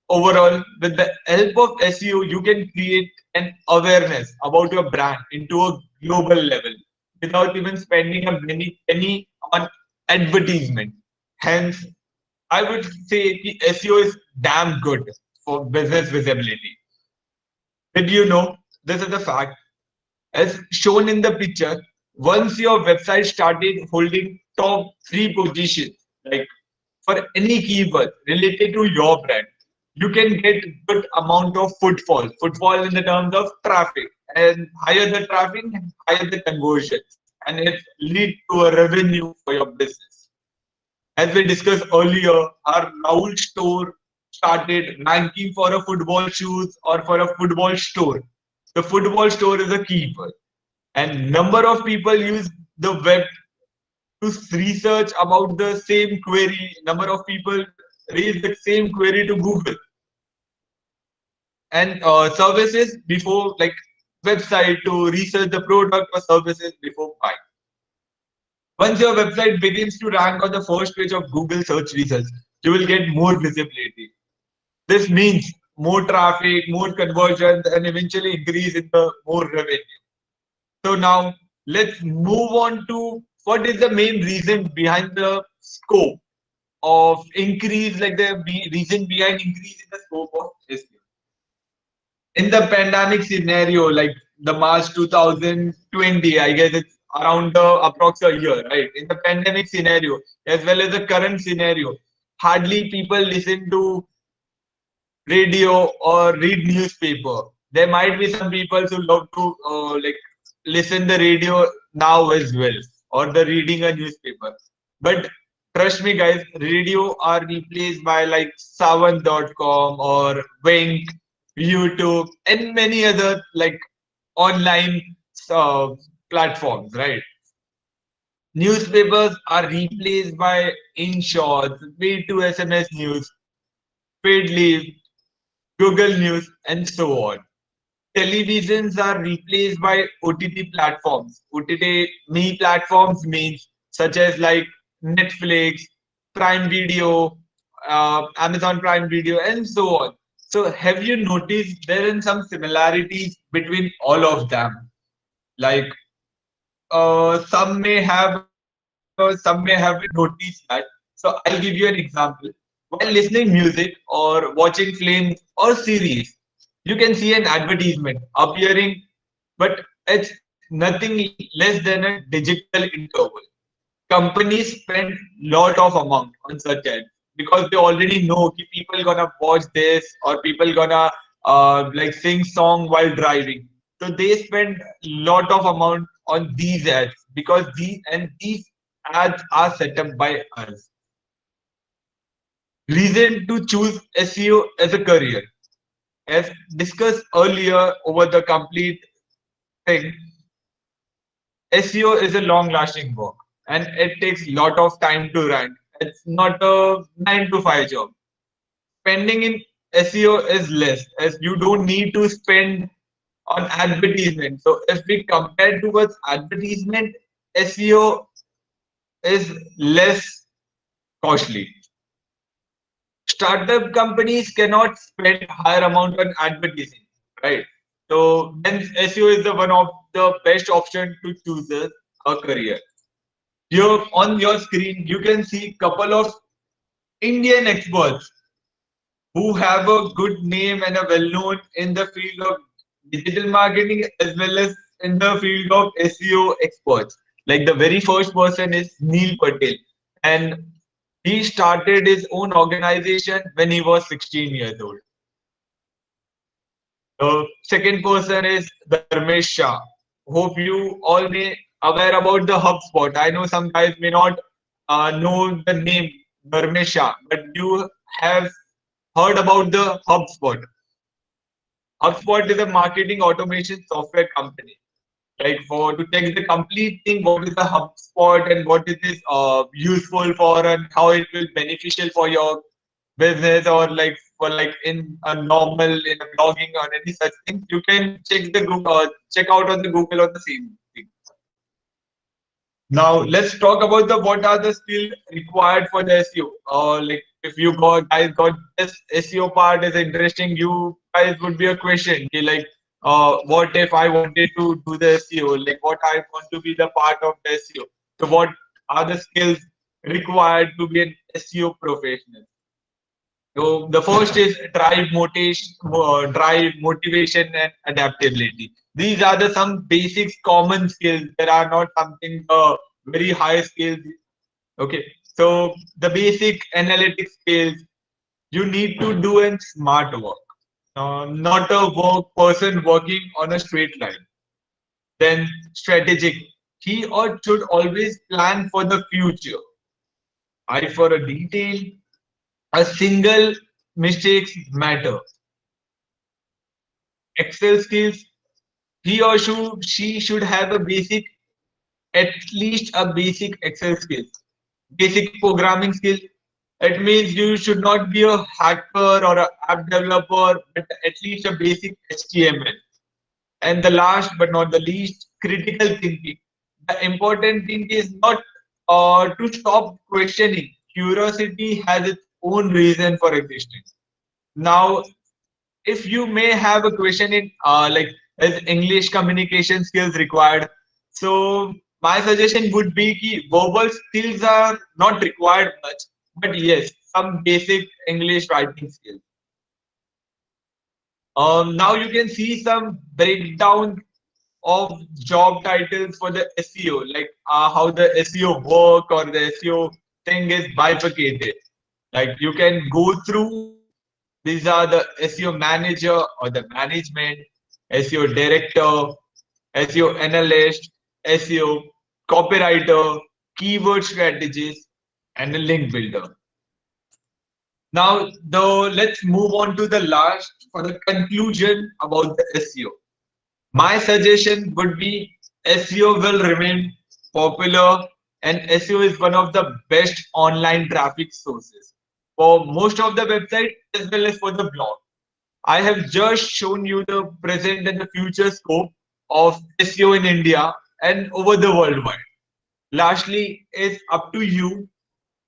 Overall, with the help of SEO, you can create an awareness about your brand into a global level without even spending a penny on advertisement. Hence, I would say the SEO is damn good for business visibility. Did you know? This is the fact. As shown in the picture, once your website started holding top 3 positions, like for any keyword related to your brand, you can get good amount of footfall. Footfall in the terms of traffic, and higher the traffic, higher the conversions, and it lead to a revenue for your business. As we discussed earlier, our Raul store started ranking for a football shoes or for a football store. The football store is a keyword, and number of people use the web to research about the same query. Number of people raise the same query to Google, and services before like website to research the product or services before buying. Once your website begins to rank on the first page of Google search results, you will get more visibility. This means more traffic, more conversions, and eventually increase in the more revenue. So now let's move on to what is the main reason behind the scope of increase, like the reason behind increase in the scope of SEO? In the pandemic scenario, like the March 2020, I guess it's around approx a year, right? In the pandemic scenario, as well as the current scenario, hardly people listen to radio or read newspaper. There might be some people who love to like listen the radio now as well, or the reading a newspaper. But trust me, guys, radio are replaced by like Savan.com or Wink, YouTube, and many other like online uh, platforms, right? Newspapers are replaced by InShots, Way to SMS News, Feedly, Google News, and so on. Televisions are replaced by OTT platforms. OTT mini platforms means such as like Netflix, Prime Video, Amazon Prime Video, and so on. So have you noticed there are some similarities between all of them? Like some may have noticed that. So I'll give you an example. While listening music or watching films or series, you can see an advertisement appearing, but it's nothing less than a digital interval. Companies spend lot of amount on such ads because they already know कि people gonna watch this or people gonna like sing song while driving. So they spend lot of amount on these ads because these ads are set up by us. Reason to choose SEO as a career. As discussed earlier over the complete thing, SEO is a long lasting work and it takes lot of time to rank. It's not a 9 to 5 job. Spending in SEO is less as you don't need to spend on advertisement. So if we compare towards advertisement, SEO is less costly. Startup companies cannot spend higher amount on advertising, right? So then SEO is the one of the best option to choose a career. Here on your screen, you can see couple of Indian experts who have a good name and are well known in the field of digital marketing as well as in the field of SEO experts. Like the very first person is Neil Patel, and he started his own organization when he was 16 years old. The second person is Dharmesh Shah. Hope you all may aware about the HubSpot. I know some guys may not know the name Dharmesh Shah, but you have heard about the HubSpot. HubSpot is a marketing automation software company. Like for to check the complete thing, what is the HubSpot and what is this useful for and how it will beneficial for your business or like for like in a normal in a blogging or any such thing, you can check the Google check out on the Google on the same thing. Now let's talk about the what are the skills required for the SEO. Like if you got this SEO part is interesting, you guys would be a question. Okay, like what if I wanted to do the SEO? Like what I want to be the part of the SEO. So what are the skills required to be an SEO professional? So the first is drive, motivation, and adaptability. These are the some basics, common skills. There are not something very high skills. Okay, so the basic analytic skills you need to do in smart work, not a person working on a straight line. Then strategic. He or should always plan for the future. Eye for a detail. A single mistakes matter. Excel skills. He or she should have a basic, at least a basic Excel skills. Basic programming skills. It means you should not be a hacker or an app developer, but at least a basic HTML. And the last but not the least, critical thinking. The important thing is not to stop questioning. Curiosity has its own reason for existing. Now, if you may have a question in like is English communication skills required? So my suggestion would be कि verbal skills are not required much, but yes, some basic English writing skills. Now you can see some breakdown of job titles for the SEO, like how the SEO work or the SEO thing is bifurcated. Like you can go through, these are the SEO manager or the management, SEO director, SEO analyst, SEO copywriter, keyword strategist, and a link builder. Now, though, let's move on to the last for the conclusion about the SEO. My suggestion would be SEO will remain popular, and SEO is one of the best online traffic sources for most of the website as well as for the blog. I have just shown you the present and the future scope of SEO in India and over the worldwide. Lastly, it's up to you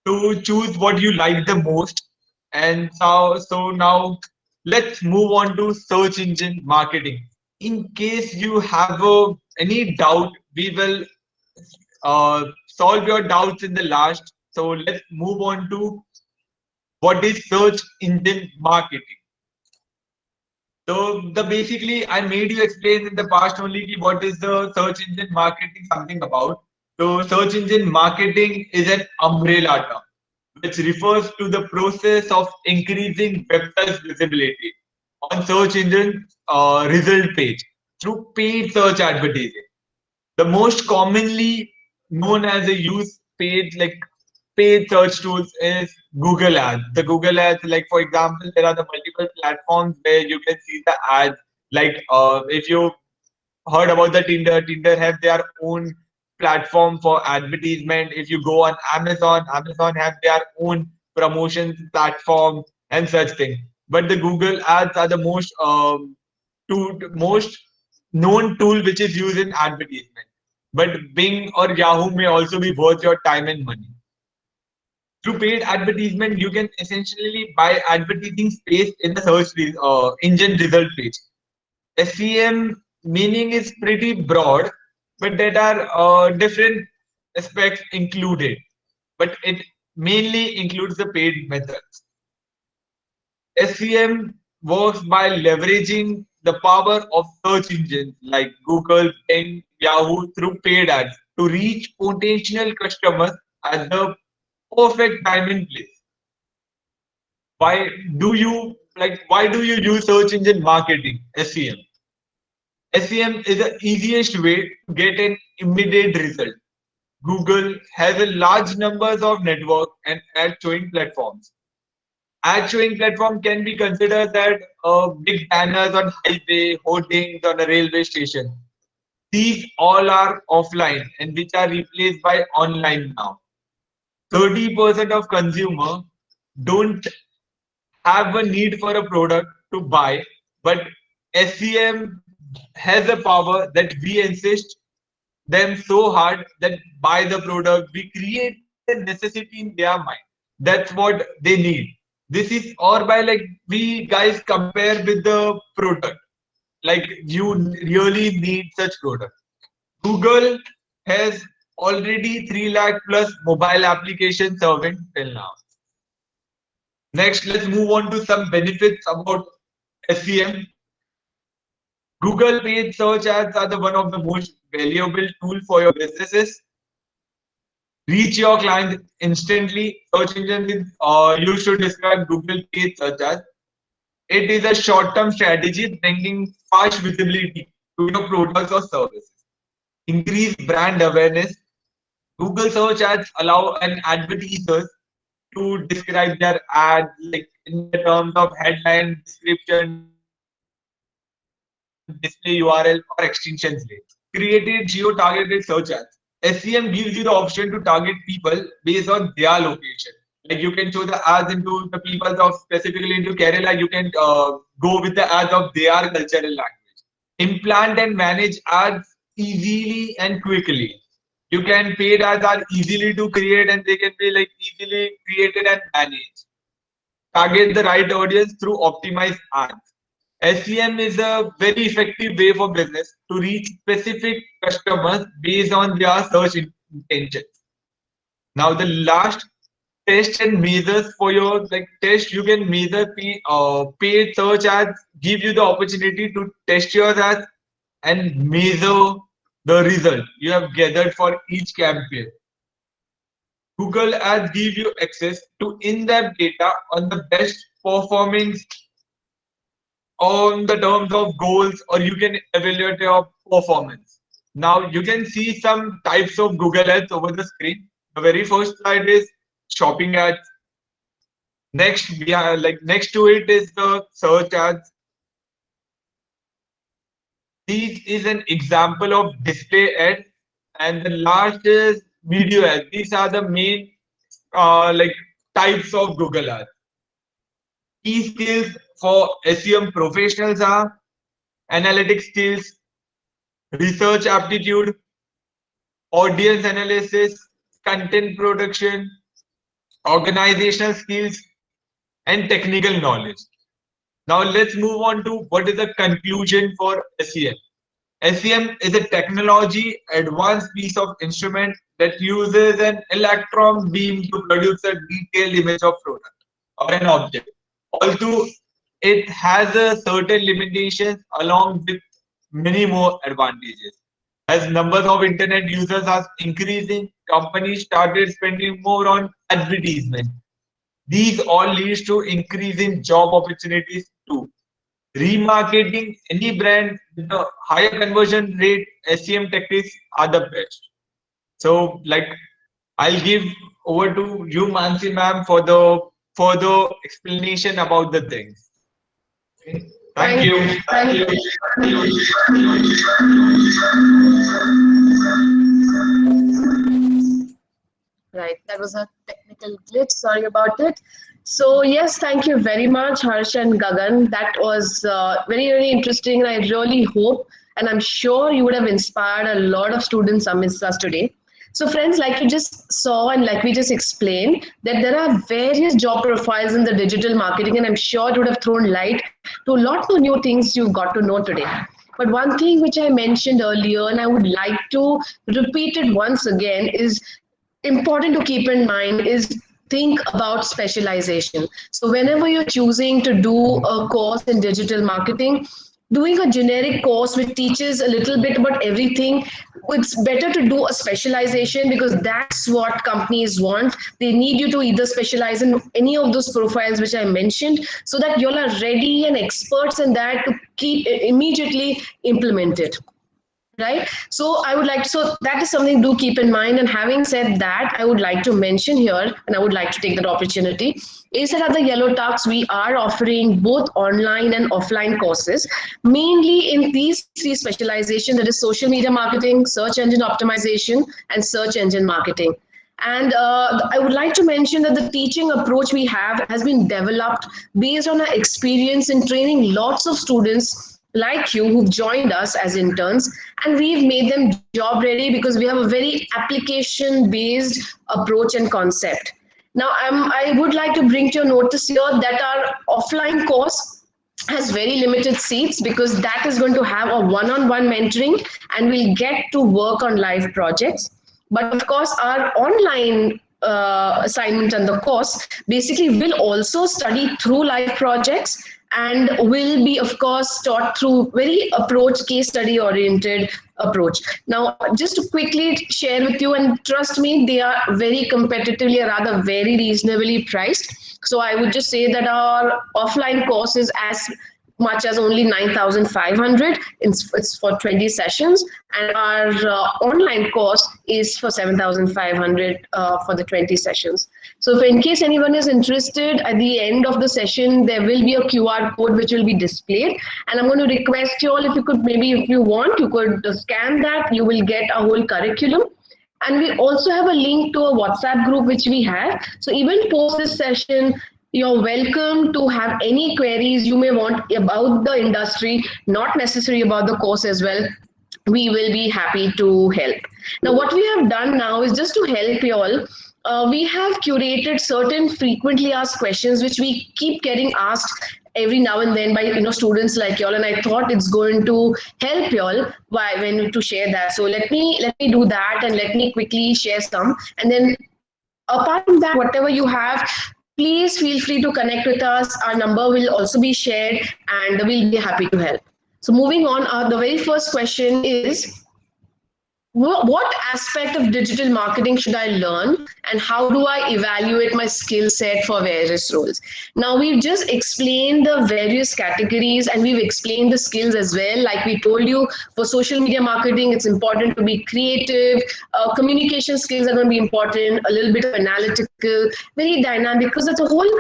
to choose what you like the most. And so now let's move on to search engine marketing. In case you have any doubt, we will solve your doubts in the last. So let's move on to what is search engine marketing. So the basically I made you explain in the past only ki what is the search engine marketing something about. So search engine marketing is an umbrella term which refers to the process of increasing website visibility on search engine result page through paid search advertising. The most commonly known as a use page like paid search tools is Google Ads. The Google Ads, like for example, there are the multiple platforms where you can see the ads. Like if you heard about the Tinder, Tinder have their own platform for advertisement. If you go on Amazon, Amazon have their own promotion platform and such thing. But the Google Ads are the most known tool which is used in advertisement. But Bing or Yahoo may also be worth your time and money. Through paid advertisement, you can essentially buy advertising space in the engine result page. SEM meaning is pretty broad, but there are different aspects included. But it mainly includes the paid methods. SEM works by leveraging the power of search engines like Google, Bing, Yahoo through paid ads to reach potential customers at the perfect time and place. Why why do you use search engine marketing, SEM? SEM is the easiest way to get an immediate result. Google has a large numbers of network and ad showing platforms. Ad showing platform can be considered that big banners on highway, hoardings on a railway station. These all are offline and which are replaced by online now. 30% of consumer don't have a need for a product to buy, but SEM has a power that we insist them so hard that buy the product, we create a necessity in their mind. That's what they need. This is or by like we guys compare with the product. Like you really need such product. Google has already 3 lakh plus mobile applications serving till now. Next, let's move on to some benefits about SEM. Google paid search ads are the one of the most valuable tool for your businesses. Reach your client instantly. Search engine is used to describe Google paid search ads. It is a short-term strategy bringing fast visibility to your products or services. Increase brand awareness. Google search ads allow an advertisers to describe their ad like in the terms of headline, description, display URL or extensions link. Created geo-targeted search ads. SEM gives you the option to target people based on their location. Like you can show the ads into the people of specifically into Kerala, you can go with the ads of their cultural language. Implant and manage ads easily and quickly. You can paid ads are easily to create and they can be like easily created and managed. Target the right audience through optimized ads. SEM is a very effective way for business to reach specific customers based on their search intentions. Now the last test and measures for your test, you can measure paid search ads give you the opportunity to test your ads and measure the result you have gathered for each campaign. Google Ads give you access to in-depth data on the best performing on the terms of goals, or you can evaluate your performance. Now you can see some types of Google Ads over the screen. The very first slide is shopping ads. Next, we are next to it is the search ads. This is an example of display ad, and the last is video ads. These are the main types of Google ads. Key skills for SEM professionals are analytics skills, research aptitude, audience analysis, content production, organizational skills, and technical knowledge. Now let's move on to what is the conclusion for SEM. SEM is a technology advanced piece of instrument that uses an electron beam to produce a detailed image of product or an object. Although it has a certain limitations along with many more advantages. As numbers of internet users are increasing, companies started spending more on advertisement. These all leads to increase in job opportunities too. Remarketing any brand with a higher conversion rate, SEM tactics are the best. So, I'll give over to you, Mansi ma'am, for the further explanation about the things. Thank you. Thank you. Right, that was a technical glitch. Sorry about it. So yes, thank you very much, Harsh and Gagan. That was very, very interesting. I really hope, and I'm sure you would have inspired a lot of students amidst us today. So friends, like you just saw and like we just explained, that there are various job profiles in the digital marketing, and I'm sure it would have thrown light to a lot of new things you got to know today. But one thing which I mentioned earlier, and I would like to repeat it once again, is important to keep in mind is think about specialization. So whenever you're choosing to do a course in digital marketing, doing a generic course which teaches a little bit about everything, it's better to do a specialization, because that's what companies want. They need you to either specialize in any of those profiles which I mentioned, so that you all are ready and experts in that to keep immediately implement it. Right, so I would like to, so that is something do keep in mind. And having said that, I would like to mention here, and I would like to take that opportunity, is that at the Yellow Talks we are offering both online and offline courses, mainly in these three specializations, that is social media marketing, search engine optimization, and search engine marketing. And I would like to mention that the teaching approach we have has been developed based on our experience in training lots of students like you who've joined us as interns, and we've made them job ready because we have a very application based approach and concept. Now I would like to bring to your notice here that our offline course has very limited seats, because that is going to have a one-on-one mentoring and we'll get to work on live projects. But of course, our online assignment and the course basically will also study through live projects, and will be of course taught through very approach case study oriented approach. Now just to quickly share with you, and trust me, they are very competitively, rather very reasonably priced. So I would just say that our offline course is as much as only 9,500. It's for 20 sessions, and our online course is for 7,500 for the 20 sessions. So if in case anyone is interested, at the end of the session, there will be a QR code which will be displayed. And I'm going to request you all, if you could, maybe if you want, you could scan that, you will get a whole curriculum. And we also have a link to a WhatsApp group which we have. So even post this session, you're welcome to have any queries you may want about the industry, not necessarily about the course as well. We will be happy to help. Now, what we have done now is just to help you all. We have curated certain frequently asked questions which we keep getting asked every now and then by students like y'all, and I thought it's going to help y'all when to share that. So let me do that, and let me quickly share some, and then apart from that, whatever you have, please feel free to connect with us. Our number will also be shared, and we'll be happy to help. So moving on, the very first question is, what aspect of digital marketing should I learn, and how do I evaluate my skill set for various roles? Now, we've just explained the various categories, and we've explained the skills as well. Like we told you, for social media marketing, it's important to be creative. Communication skills are going to be important, a little bit of analytical, very dynamic, because it's a whole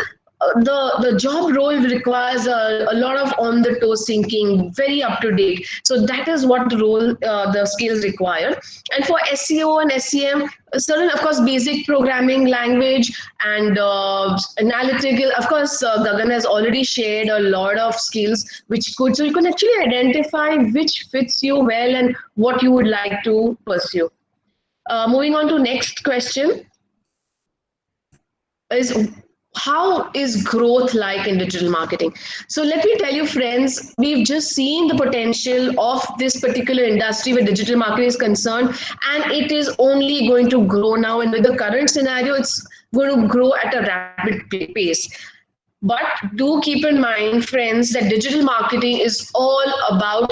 the job role requires a lot of on the toes thinking, very up to date. So that is what the role, the skills require. And for SEO and SEM, certain, of course, basic programming language and analytical. Of course, Gagan has already shared a lot of skills which could, so you can actually identify which fits you well and what you would like to pursue. Moving on to next question is, how is growth like in digital marketing? So let me tell you, friends, we've just seen the potential of this particular industry where digital marketing is concerned, and it is only going to grow now. And with the current scenario, it's going to grow at a rapid pace. But do keep in mind, friends, that digital marketing is all about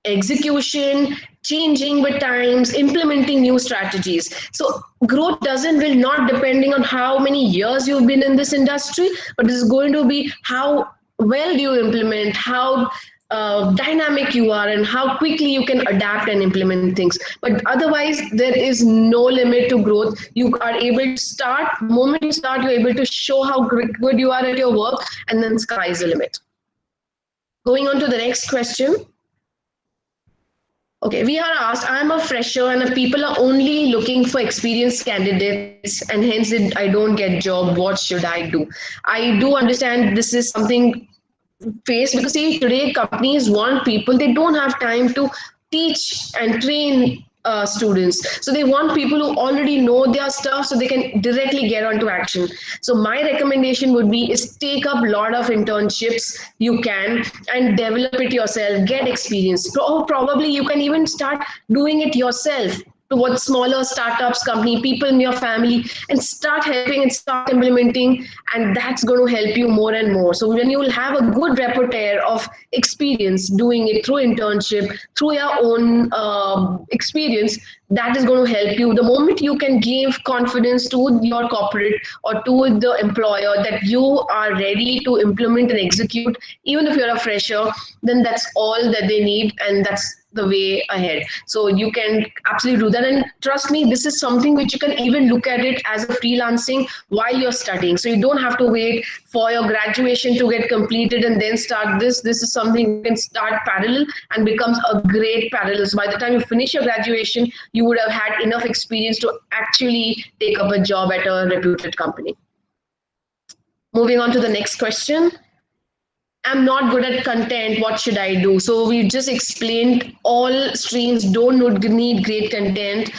execution, changing with times, implementing new strategies. So growth will not depending on how many years you've been in this industry, but it's going to be how well do you implement, how dynamic you are, and how quickly you can adapt and implement things. But otherwise, there is no limit to growth. You are able to start, the moment you start, you're able to show how good you are at your work, and then sky is the limit. Going on to the next question. Okay, we are asked, I'm a fresher and people are only looking for experienced candidates, and hence I don't get job. What should I do? I do understand this is something faced, because see, today companies want people, they don't have time to teach and train students. So they want people who already know their stuff so they can directly get onto action. So my recommendation would be is take up a lot of internships you can and develop it yourself, get experience. Probably you can even start doing it yourself towards smaller startups, company, people in your family, and start helping and start implementing, and that's going to help you more and more. So when you will have a good repertoire of experience doing it through internship, through your own experience, that is going to help you. The moment you can give confidence to your corporate or to the employer that you are ready to implement and execute, even if you're a fresher, then that's all that they need, and that's the way ahead. So you can absolutely do that. And trust me, this is something which you can even look at it as a freelancing while you're studying. So you don't have to wait for your graduation to get completed and then start this. This is something you can start parallel and becomes a great parallel. So by the time you finish your graduation, you would have had enough experience to actually take up a job at a reputed company. Moving on to the next question. I'm not good at content. What should I do? So we just explained all streams don't need great content.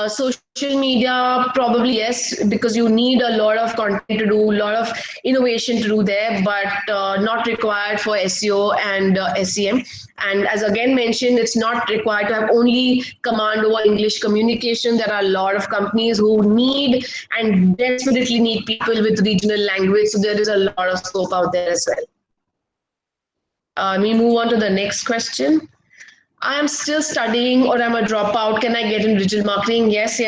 Social media, probably yes, because you need a lot of content to do, a lot of innovation to do there, but not required for SEO and SEM. And as again mentioned, it's not required to have only command over English communication. There are a lot of companies who need and desperately need people with regional language. So there is a lot of scope out there as well. We move on to the next question. I am still studying or I'm a dropout. Can I get in digital marketing? Yes.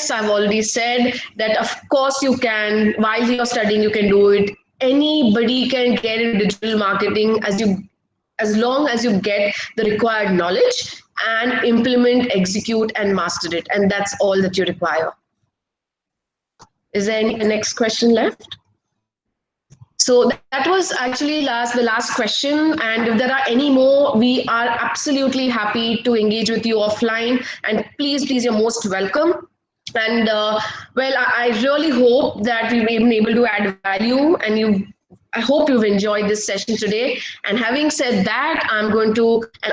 I've already said that of course you can. While you're studying, you can do it. Anybody can get in digital marketing as long as you get the required knowledge and implement, execute, and master it. And that's all that you require. Is there any next question left? So that was actually the last question. And if there are any more, we are absolutely happy to engage with you offline. And please, you're most welcome. And I really hope that we've been able to add value, and I hope you've enjoyed this session today. And having said that, and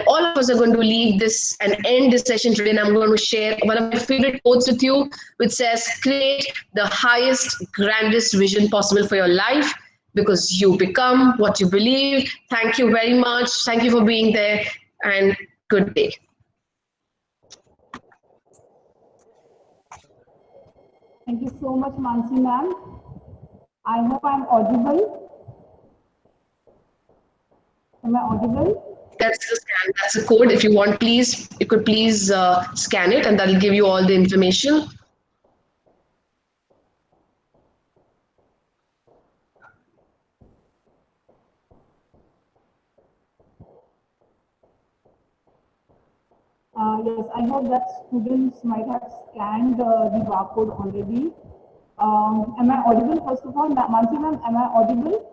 all of us are going to leave this and end this session today. And I'm going to share one of my favorite quotes with you, which says, create the highest, grandest vision possible for your life. because you become what you believe. Thank you very much. Thank you for being there, and good day. Thank you so much, Mansi ma'am. I hope I'm audible. Am I audible? That's the scan. That's the code. If you want, please, you could please scan it, and that'll give you all the information. Yes, I hope that students might have scanned the barcode already. Am I audible? First of all, Mansi ma'am, am I audible?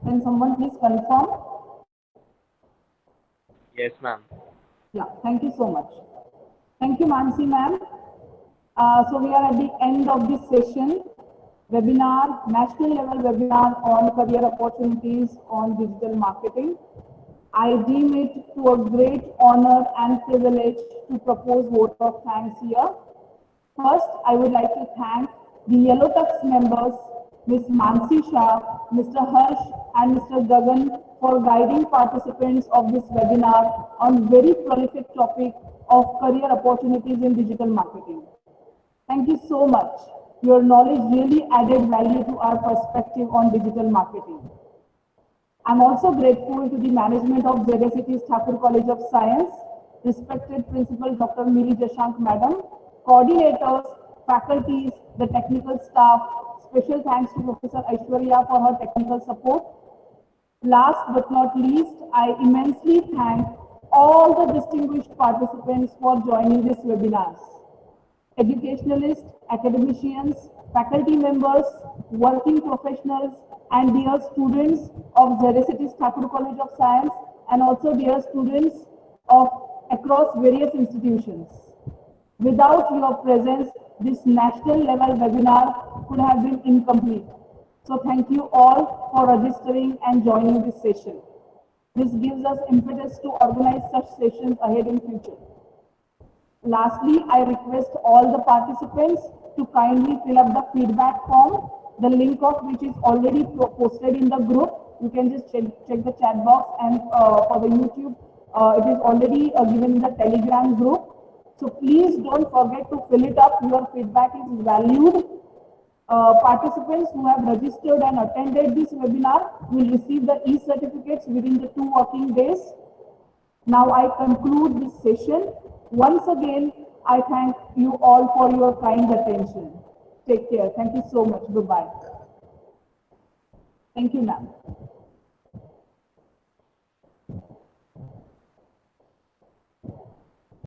Can someone please confirm? Yes, ma'am. Yeah, thank you so much. Thank you, Mansi ma'am. So we are at the end of this session, webinar, national level webinar on career opportunities on digital marketing. I deem it to a great honor and privilege to propose vote of thanks here. First, I would like to thank the Yellow Tux members, Ms. Mansi Shah, Mr. Harsh, and Mr. Gagan for guiding participants of this webinar on very prolific topic of career opportunities in digital marketing. Thank you so much. Your knowledge really added value to our perspective on digital marketing. I'm also grateful to the management of ZSCTs Thakur College of Science, respected Principal Dr. Miri Jashank Madam, coordinators, faculties, the technical staff. Special thanks to Professor Aishwarya for her technical support. Last but not least, I immensely thank all the distinguished participants for joining this webinar. Educationalists, academicians, faculty members, working professionals, and dear students of ZSCTs Thakur College of Science, and also dear students of across various institutions. Without your presence, this national level webinar could have been incomplete. So thank you all for registering and joining this session. This gives us impetus to organize such sessions ahead in future. Lastly, I request all the participants to kindly fill up the feedback form, the link of which is already posted in the group. You can just check the chat box, and for the YouTube, it is already given in the Telegram group. So please don't forget to fill it up. Your feedback is valued. Participants who have registered and attended this webinar will receive the e-certificates within the 2 working days. Now I conclude this session. Once again, I thank you all for your kind attention. Take care. Thank you so much. Goodbye. Thank you, ma'am.